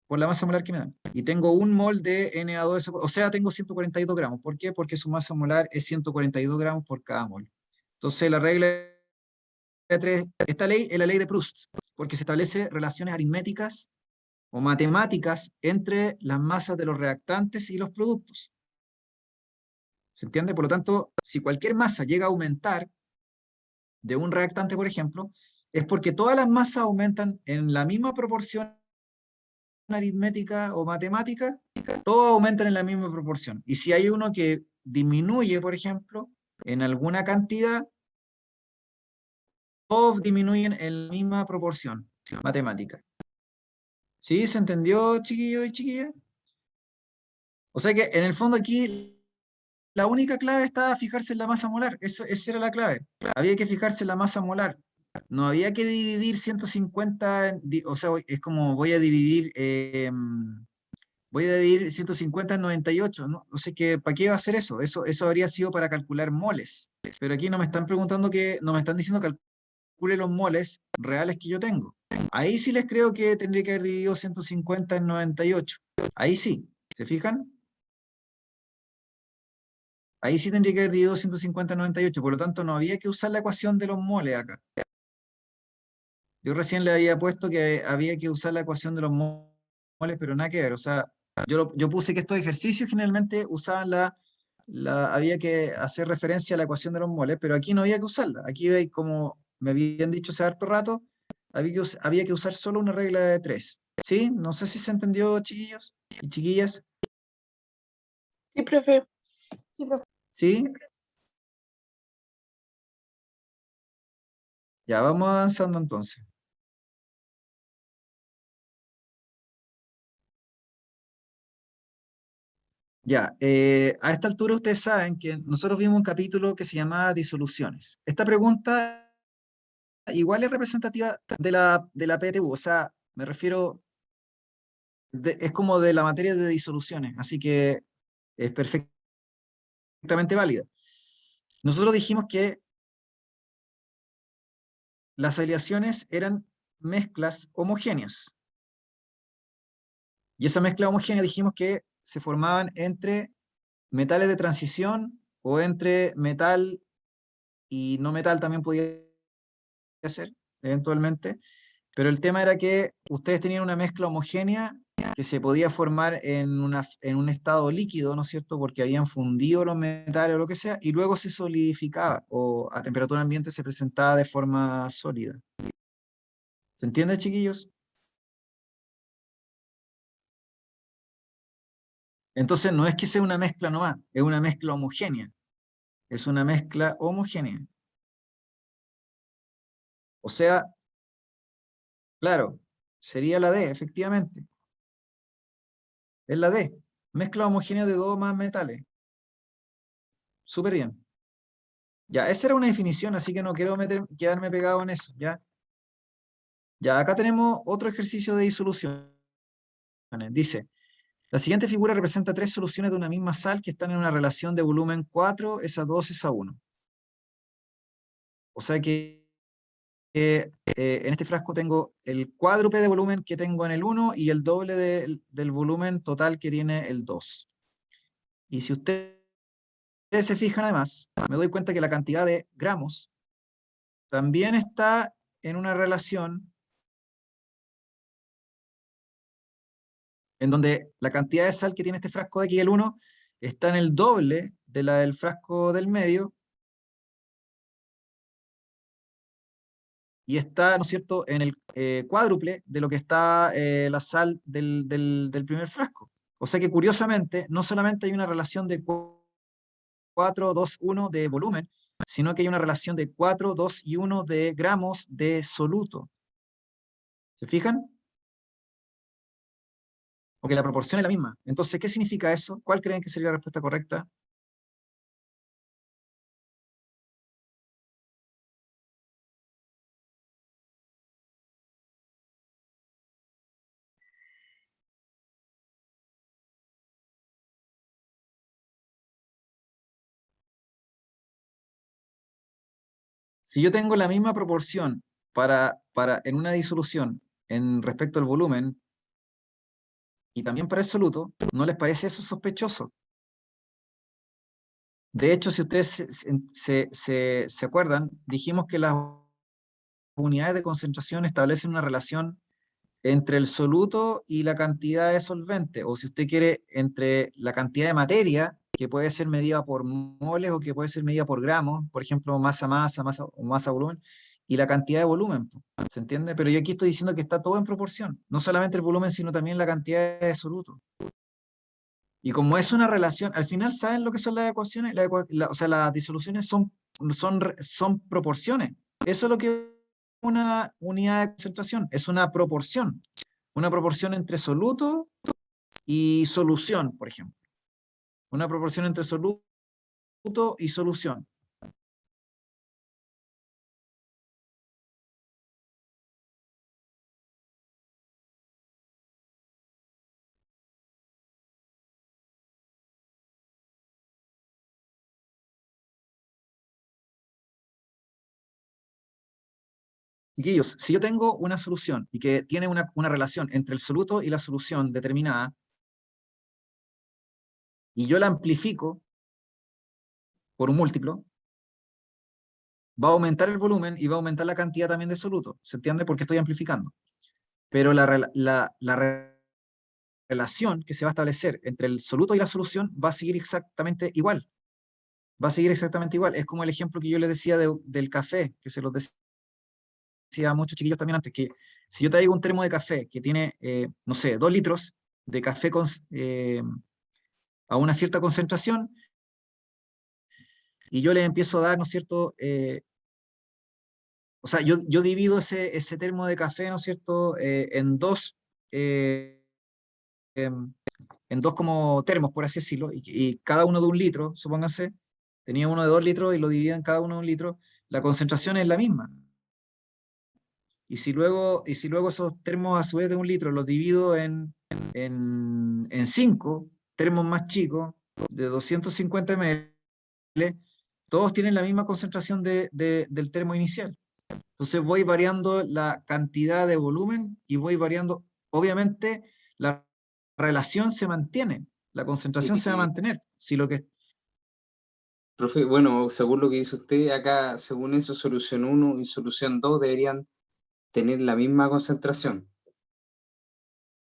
por la masa molar que me dan. Y tengo un mol de Na2SO4, o sea, tengo 142 gramos. ¿Por qué? Porque su masa molar es 142 gramos por cada mol. Entonces, la regla de 3, esta ley es la ley de Proust, porque se establece relaciones aritméticas o matemáticas entre las masas de los reactantes y los productos. ¿Se entiende? Por lo tanto, si cualquier masa llega a aumentar de un reactante, por ejemplo, es porque todas las masas aumentan en la misma proporción aritmética o matemática, todos aumentan en la misma proporción. Y si hay uno que disminuye, por ejemplo, en alguna cantidad, todos disminuyen en la misma proporción matemática. ¿Sí? ¿Se entendió, chiquillos y chiquillas? O sea que en el fondo aquí la única clave estaba fijarse en la masa molar. Esa era la clave. Había que fijarse en la masa molar. No había que dividir 150, o sea, es como voy a dividir 150 en 98, ¿no? O sea que, ¿para qué va a hacer eso? Eso habría sido para calcular moles. Pero aquí no me están preguntando no me están diciendo que calcule los moles reales que yo tengo. Ahí sí les creo que tendría que haber dividido 150 en 98. Ahí sí. ¿Se fijan? Ahí sí tendría que haber dividido 150 en 98. Por lo tanto, no había que usar la ecuación de los moles acá. Yo recién le había puesto que había que usar la ecuación de los moles, pero nada que ver. O sea, yo puse que estos ejercicios generalmente usaban había que hacer referencia a la ecuación de los moles, pero aquí no había que usarla. Aquí veis, como me habían dicho hace harto rato, había que usar solo una regla de 3. ¿Sí? No sé si se entendió, chiquillos y chiquillas. Sí, profe. Sí, profe. ¿Sí? Ya, vamos avanzando entonces. Ya, a esta altura ustedes saben que nosotros vimos un capítulo que se llamaba disoluciones. Esta pregunta igual es representativa de la PTU, o sea, me refiero, es como de la materia de disoluciones, así que es perfectamente válida. Nosotros dijimos que las aleaciones eran mezclas homogéneas, y esa mezcla homogénea dijimos que se formaban entre metales de transición o entre metal y no metal también podía hacer eventualmente, pero el tema era que ustedes tenían una mezcla homogénea que se podía formar en un estado líquido, ¿no es cierto? Porque habían fundido los metales o lo que sea, y luego se solidificaba, o a temperatura ambiente se presentaba de forma sólida. ¿Se entiende, chiquillos? Entonces no es que sea una mezcla nomás, es una mezcla homogénea. Es una mezcla homogénea. O sea, claro, sería la D, efectivamente. Es la D. Mezcla homogénea de dos o más metales. Súper bien. Ya, esa era una definición, así que no quiero quedarme pegado en eso, ¿ya? Ya, acá tenemos otro ejercicio de disolución. Dice, la siguiente figura representa tres soluciones de una misma sal que están en una relación de volumen 4, esa 2, esa 1. O sea que en este frasco tengo el cuádruple de volumen que tengo en el 1 y el doble del volumen total que tiene el 2. Y si ustedes se fijan además, me doy cuenta que la cantidad de gramos también está en una relación en donde la cantidad de sal que tiene este frasco de aquí, el 1, está en el doble de la del frasco del medio, y está, ¿no es cierto?, en el cuádruple de lo que está la sal del primer frasco. O sea que curiosamente, no solamente hay una relación de 4, 2, 1 de volumen, sino que hay una relación de 4, 2 y 1 de gramos de soluto. ¿Se fijan? Porque la proporción es la misma. Entonces, ¿qué significa eso? ¿Cuál creen que sería la respuesta correcta? Si yo tengo la misma proporción en una disolución en respecto al volumen y también para el soluto, ¿no les parece eso sospechoso? De hecho, si ustedes se acuerdan, dijimos que las unidades de concentración establecen una relación entre el soluto y la cantidad de solvente, o si usted quiere, entre la cantidad de materia, que puede ser medida por moles o que puede ser medida por gramos, por ejemplo, masa-masa, masa-volumen, y la cantidad de volumen, ¿se entiende? Pero yo aquí estoy diciendo que está todo en proporción, no solamente el volumen, sino también la cantidad de soluto. Y como es una relación, al final, ¿saben lo que son las ecuaciones? O sea, las disoluciones son proporciones. Eso es lo que es una unidad de concentración, es una proporción. Una proporción entre soluto y solución, por ejemplo. Una proporción entre soluto y solución. Chiquillos, si yo tengo una solución y que tiene una relación entre el soluto y la solución determinada, y yo la amplifico por un múltiplo, va a aumentar el volumen y va a aumentar la cantidad también de soluto. ¿Se entiende? Porque estoy amplificando. Pero la relación que se va a establecer entre el soluto y la solución va a seguir exactamente igual. Va a seguir exactamente igual. Es como el ejemplo que yo les decía del café, que se los decía a muchos chiquillos también antes, que si yo te digo un termo de café que tiene, no sé, 2 litros de café a una cierta concentración, y yo les empiezo a dar, ¿no es cierto? O sea, yo divido ese termo de café, ¿no es cierto?, eh, em, en dos como termos, por así decirlo, y cada uno de 1 litro, supónganse, tenía uno de 2 litros y lo dividía en cada uno de 1 litro, la concentración es la misma. Y si luego esos termos a su vez de 1 litro los divido en 5 termos más chicos, de 250 ml, todos tienen la misma concentración del termo inicial. Entonces voy variando la cantidad de volumen y voy variando, obviamente la relación se mantiene, la concentración se va a mantener. Si lo que Profe, bueno, según lo que dice usted, acá, según eso, solución 1 y solución 2 deberían tener la misma concentración,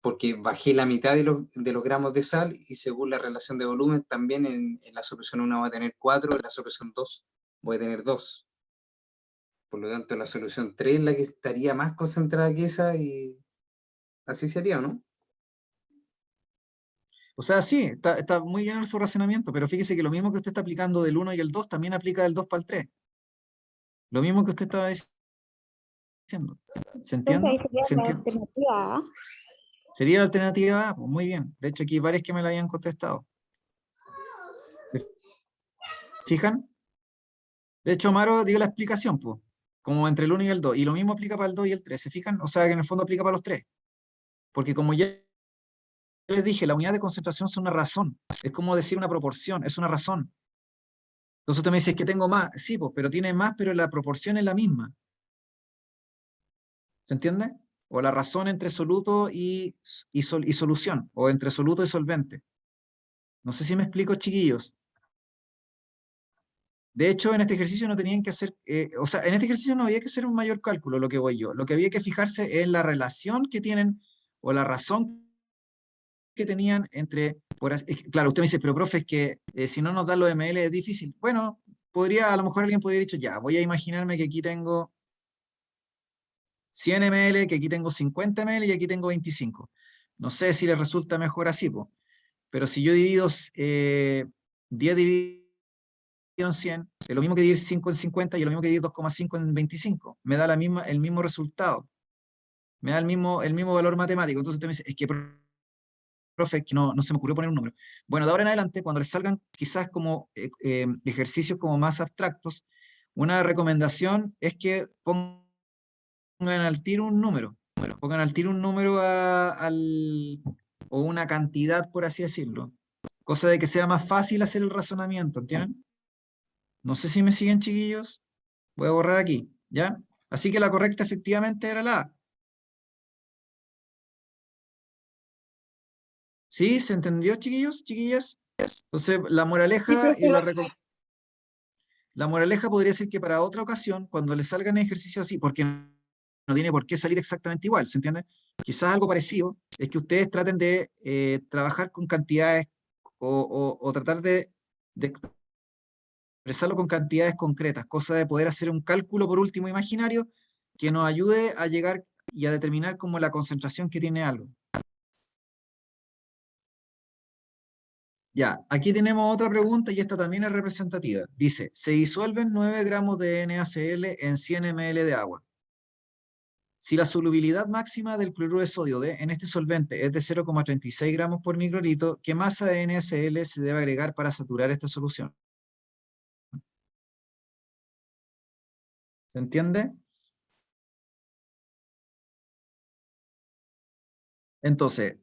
porque bajé la mitad de los gramos de sal y según la relación de volumen, también en la solución 1 va a tener 4, en la solución 2 voy a tener 2. Por lo tanto, la solución 3 es la que estaría más concentrada que esa y así sería, ¿no? O sea, sí, está muy bien en su razonamiento, pero fíjese que lo mismo que usted está aplicando del 1 y el 2 también aplica del 2 para el 3. Lo mismo que usted estaba diciendo. ¿Se Entonces ahí entiende? sería ¿Se la entiende? alternativa A. Sería la alternativa A, pues muy bien. De hecho, aquí hay varios que me la habían contestado. ¿Se fijan? De hecho, Amaro dio la explicación, pues, como entre el 1 y el 2. Y lo mismo aplica para el 2 y el 3. ¿Se fijan? O sea, que en el fondo aplica para los 3. Porque como ya les dije, la unidad de concentración es una razón. Es como decir una proporción, es una razón. Entonces usted me dice, es que tengo más. Sí, pues, pero tiene más, pero la proporción es la misma. ¿Se entiende? O la razón entre soluto y solución, o entre soluto y solvente. No sé si me explico, chiquillos. De hecho, en este ejercicio no tenían que hacer, o sea, en este ejercicio no había que hacer un mayor cálculo, lo que voy yo. Lo que había que fijarse es la relación que tienen, o la razón que tenían entre, claro, usted me dice, pero profe, es que si no nos dan los ml es difícil. Bueno, a lo mejor alguien podría haber dicho, ya, voy a imaginarme que aquí tengo 100 ml, que aquí tengo 50 ml y aquí tengo 25. No sé si les resulta mejor así, po. Pero si yo divido 10 dividido en 100, es lo mismo que dividir 5 en 50 y es lo mismo que dividir 2,5 en 25. Me da el mismo resultado. Me da el mismo valor matemático. Entonces usted me dice, es que, profe, es que no se me ocurrió poner un número. Bueno, de ahora en adelante, cuando les salgan quizás como ejercicios como más abstractos, una recomendación es que pongan al tiro un número. Pongan al tiro un número o una cantidad, por así decirlo. Cosa de que sea más fácil hacer el razonamiento, ¿entienden? No sé si me siguen, chiquillos. Voy a borrar aquí, ¿ya? Así que la correcta efectivamente era la A. ¿Sí? ¿Se entendió, chiquillos, chiquillas? Entonces, Sí, profe, la moraleja podría ser que para otra ocasión, cuando les salgan ejercicios así, porque no tiene por qué salir exactamente igual, ¿se entiende? Quizás algo parecido es que ustedes traten de trabajar con cantidades o tratar de expresarlo con cantidades concretas, cosa de poder hacer un cálculo por último imaginario que nos ayude a llegar y a determinar como la concentración que tiene algo. Ya, aquí tenemos otra pregunta y esta también es representativa. Dice, se disuelven 9 gramos de NaCl en 100 ml de agua. Si la solubilidad máxima del cloruro de sodio en este solvente es de 0,36 gramos por microlitro, ¿qué masa de NaCl se debe agregar para saturar esta solución? ¿Se entiende? Entonces,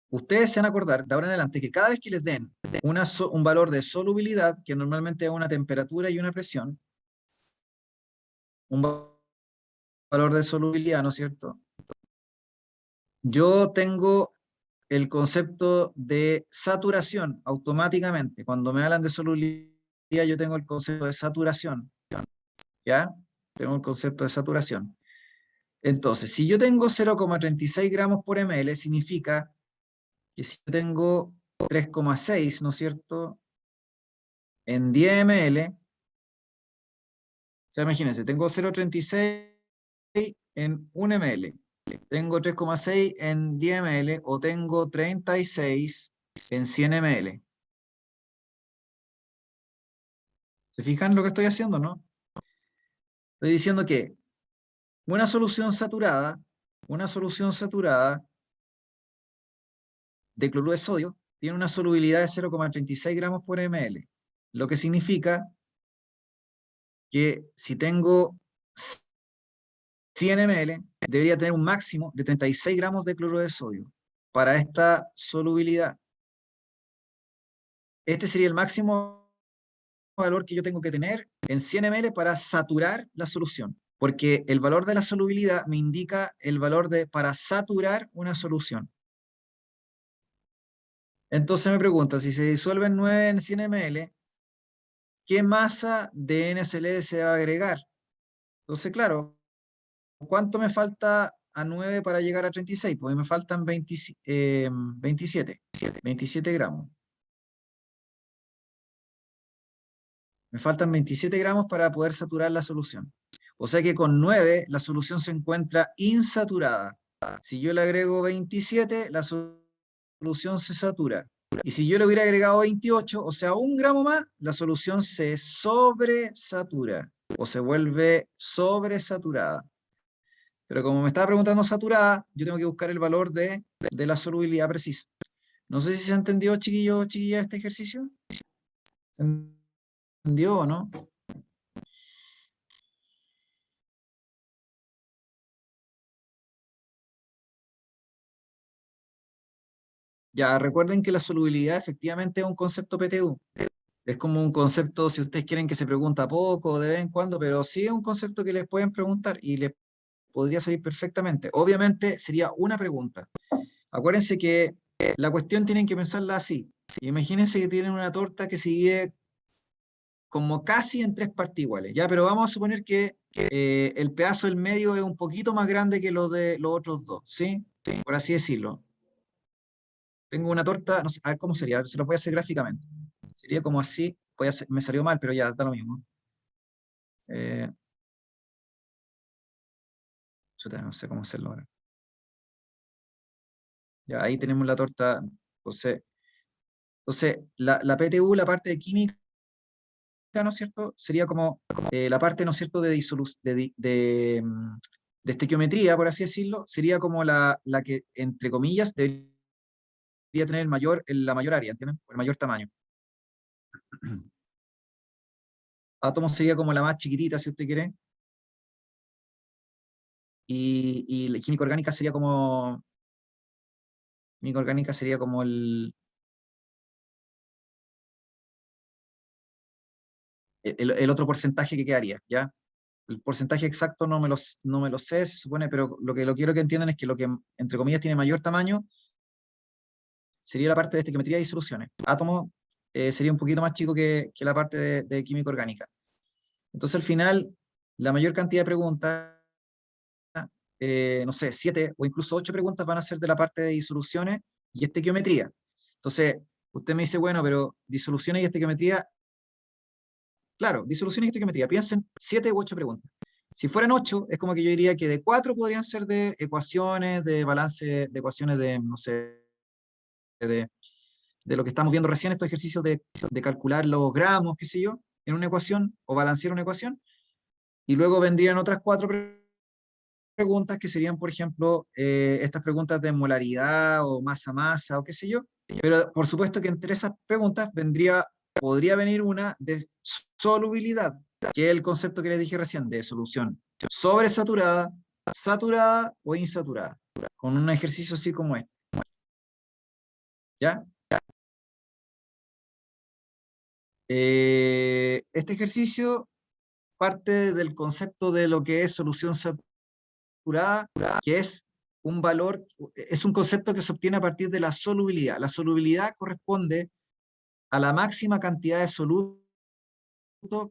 ustedes se van a acordar de ahora en adelante que cada vez que les den un valor de solubilidad, que normalmente es una temperatura y una presión, un valor de solubilidad, ¿no es cierto? Yo tengo el concepto de saturación automáticamente. Cuando me hablan de solubilidad, yo tengo el concepto de saturación, ¿ya? Tengo el concepto de saturación. Entonces, si yo tengo 0,36 gramos por ml, significa que si yo tengo 3,6, ¿no es cierto?, en 10 ml, o sea, imagínense, tengo 0,36 en 1 ml, tengo 3,6 en 10 ml o tengo 36 en 100 ml. ¿Se fijan lo que estoy haciendo, no? Estoy diciendo que una solución saturada de cloruro de sodio tiene una solubilidad de 0,36 gramos por ml, lo que significa que si tengo 100 ml, debería tener un máximo de 36 gramos de cloruro de sodio para esta solubilidad. Este sería el máximo valor que yo tengo que tener en 100 ml para saturar la solución, porque el valor de la solubilidad me indica el valor para saturar una solución. Entonces me pregunta, si se disuelven 9 en 100 ml, ¿qué masa de NaCl se va a agregar? Entonces, claro, ¿cuánto me falta a 9 para llegar a 36? Pues me faltan 27 gramos. Me faltan 27 gramos para poder saturar la solución. O sea que con 9 la solución se encuentra insaturada. Si yo le agrego 27, la solución se satura. Y si yo le hubiera agregado 28, o sea, 1 gramo más, la solución se sobresatura o se vuelve sobresaturada. Pero como me estaba preguntando saturada, yo tengo que buscar el valor de la solubilidad precisa. No sé si se entendió, chiquillos, chiquillas, este ejercicio. ¿Se entendió o no? Ya, recuerden que la solubilidad efectivamente es un concepto PTU. Es como un concepto, si ustedes quieren, que se pregunta poco de vez en cuando, pero sí es un concepto que les pueden preguntar y les podría salir perfectamente. Obviamente sería una pregunta. Acuérdense que la cuestión tienen que pensarla así. Imagínense que tienen una torta que se divide como casi en 3 partes iguales, ¿ya? Pero vamos a suponer que el pedazo del medio es un poquito más grande que los de los otros dos, ¿sí? Por así decirlo. Tengo una torta, no sé, a ver cómo sería, se lo voy a hacer gráficamente. Sería como así, me salió mal, pero ya, da lo mismo. Eh, chuta, no sé cómo hacerlo ahora. Ya, ahí tenemos la torta. Entonces la PTU, la parte de química, ¿no es cierto? Sería como la parte, ¿no es cierto?, de estequiometría, por así decirlo, sería como la que, entre comillas, debería tener la mayor área, ¿entienden? O el mayor tamaño. Átomo sería como la más chiquitita, si usted quiere, y la química orgánica sería como el otro porcentaje que quedaría, ¿ya? El porcentaje exacto no me lo sé, se supone, pero lo quiero que entiendan es que lo que, entre comillas, tiene mayor tamaño sería la parte de estequiometría y soluciones. Átomo sería un poquito más chico que la parte de química orgánica. Entonces, al final, la mayor cantidad de preguntas, no sé, 7 o incluso 8 preguntas van a ser de la parte de disoluciones y estequiometría. Entonces, usted me dice, bueno, pero disoluciones y estequiometría, claro, disoluciones y estequiometría, piensen 7 u 8 preguntas. Si fueran 8, es como que yo diría que de 4 podrían ser de ecuaciones, de balance, de ecuaciones de, no sé, de lo que estamos viendo recién, estos ejercicios de calcular los gramos, qué sé yo, en una ecuación, o balancear una ecuación, y luego vendrían otras 4 preguntas que serían, por ejemplo, estas preguntas de molaridad o masa-masa o qué sé yo, pero por supuesto que entre esas preguntas podría venir una de solubilidad, que es el concepto que les dije recién, de solución sobresaturada, saturada o insaturada, con un ejercicio así como este. ¿Ya? Este ejercicio parte del concepto de lo que es solución saturada, que es es un concepto que se obtiene a partir de la solubilidad. La solubilidad corresponde a la máxima cantidad de soluto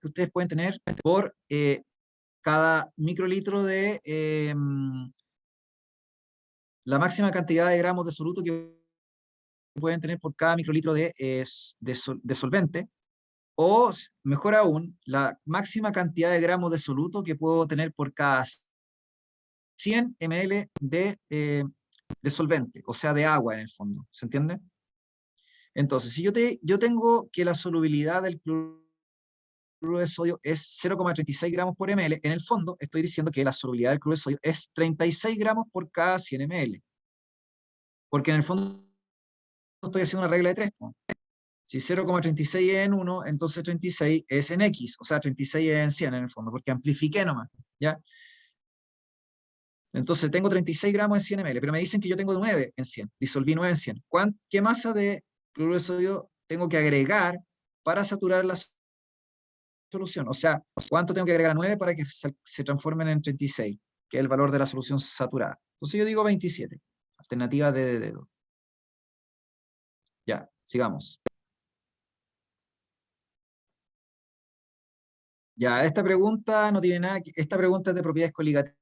que ustedes pueden tener por cada microlitro la máxima cantidad de gramos de soluto que pueden tener por cada microlitro de solvente, o mejor aún, la máxima cantidad de gramos de soluto que puedo tener por cada 100 ml de solvente, o sea, de agua en el fondo. ¿Se entiende? Entonces, si yo tengo que la solubilidad del cloruro de sodio es 0,36 gramos por ml, en el fondo estoy diciendo que la solubilidad del cloruro de sodio es 36 gramos por cada 100 ml. Porque en el fondo estoy haciendo una regla de 3. Si 0,36 es en 1, entonces 36 es en X, o sea, 36 es en 100 en el fondo, porque amplifiqué nomás, ¿ya? Entonces tengo 36 gramos en 100 ml, pero me dicen que yo tengo 9 en 100, disolví 9 en 100. ¿Qué masa de cloruro de sodio tengo que agregar para saturar la solución? O sea, ¿cuánto tengo que agregar a 9 para que se transformen en 36, que es el valor de la solución saturada? Entonces yo digo 27, alternativa D de dedo. Ya, sigamos. Ya, esta pregunta no tiene nada esta pregunta es de propiedades coligativas,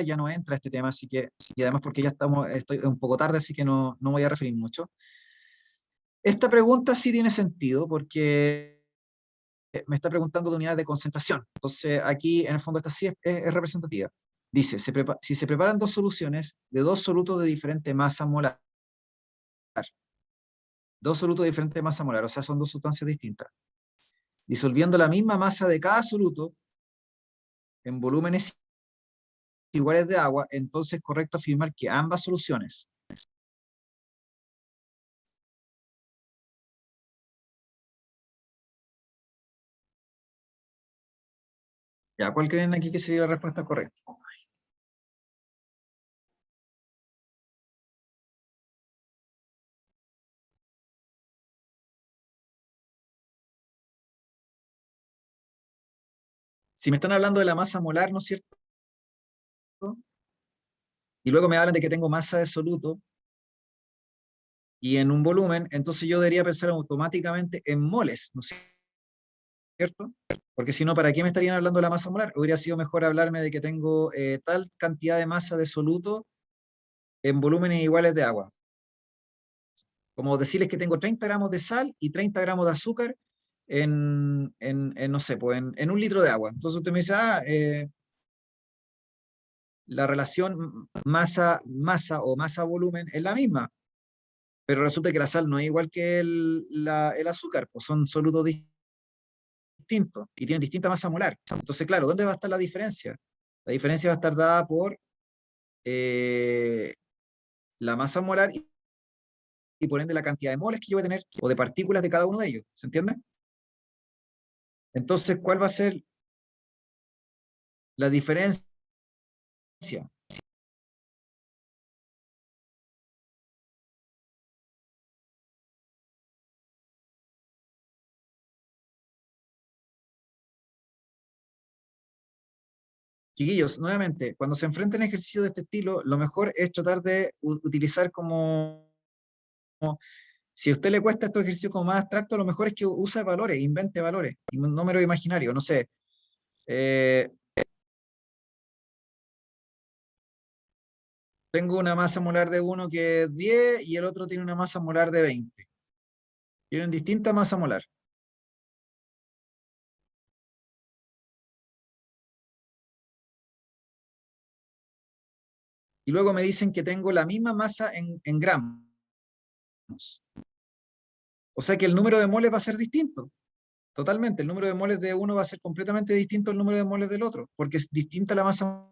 ya no entra a este tema, así que, y además porque ya estoy un poco tarde, así que no voy a referir mucho. Esta pregunta sí tiene sentido, porque me está preguntando de unidades de concentración. Entonces, aquí, en el fondo, esta sí es representativa. Dice, si se preparan dos soluciones de dos solutos de diferente masa molar, dos solutos de diferente masa molar, o sea, son dos sustancias distintas, disolviendo la misma masa de cada soluto en volúmenes iguales de agua, entonces es correcto afirmar que ambas soluciones ya, ¿cuál creen aquí que sería la respuesta correcta? Si me están hablando de la masa molar, ¿no es cierto? Y luego me hablan de que tengo masa de soluto y en un volumen, entonces yo debería pensar automáticamente en moles, ¿no es cierto? Porque si no, ¿para qué me estarían hablando de la masa molar? Hubiera sido mejor hablarme de que tengo tal cantidad de masa de soluto en volúmenes iguales de agua. Como decirles que tengo 30 gramos de sal y 30 gramos de azúcar no sé, pues en un litro de agua. Entonces usted me dice, la relación masa o masa-volumen es la misma, pero resulta que la sal no es igual que el azúcar, pues son solutos distintos y tienen distinta masa molar. Entonces, claro, ¿dónde va a estar la diferencia? La diferencia va a estar dada por la masa molar y por ende la cantidad de moles que yo voy a tener o de partículas de cada uno de ellos. ¿Se entiende? Entonces, ¿cuál va a ser la diferencia? Chiquillos, nuevamente, cuando se enfrenten a ejercicios de este estilo, lo mejor es tratar de utilizar si a usted le cuesta estos ejercicios como más abstractos, lo mejor es que use valores, invente valores, y números imaginarios, no sé. eh, Tengo una masa molar de uno que es 10 y el otro tiene una masa molar de 20. Tienen distinta masa molar. Y luego me dicen que tengo la misma masa en gramos. O sea que el número de moles va a ser distinto. Totalmente. El número de moles de uno va a ser completamente distinto al número de moles del otro, porque es distinta la masa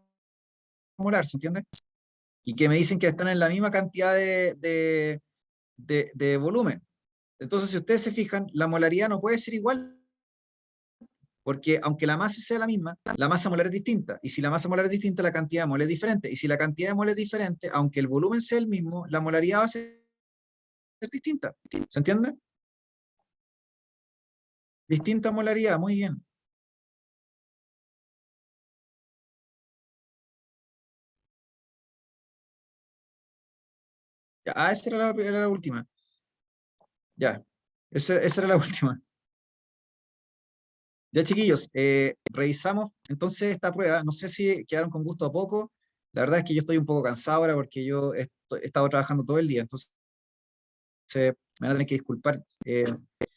molar, ¿se entiende? Y que me dicen que están en la misma cantidad de volumen. Entonces, si ustedes se fijan, la molaridad no puede ser igual, porque aunque la masa sea la misma, la masa molar es distinta. Y si la masa molar es distinta, la cantidad de mol es diferente. Y si la cantidad de mol es diferente, aunque el volumen sea el mismo, la molaridad va a ser distinta. ¿Se entiende? Distinta molaridad, muy bien. Ya, esa era la última. Ya, esa era la última. Ya, chiquillos, revisamos entonces esta prueba. No sé si quedaron con gusto a poco. La verdad es que yo estoy un poco cansado ahora porque yo he estado trabajando todo el día, entonces me van a tener que disculpar.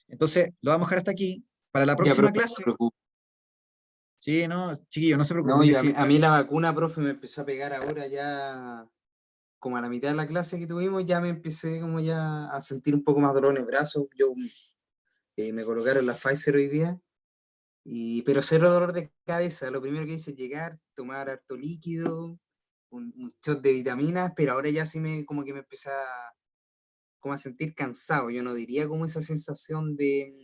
Entonces, lo vamos a dejar hasta aquí. Para la Ya, próxima profe, no se clase, preocupe. sí, no, chiquillos, no se No, preocupen. Que sí, a mí la vacuna, profe, me empezó a pegar ahora ya, como a la mitad de la clase que tuvimos, ya me empecé como ya a sentir un poco más dolor en el brazo. Yo me colocaron la Pfizer hoy día, pero cero dolor de cabeza. Lo primero que hice es llegar, tomar harto líquido, un shot de vitaminas, pero ahora ya sí como que me empecé como a sentir cansado. Yo no diría como esa sensación de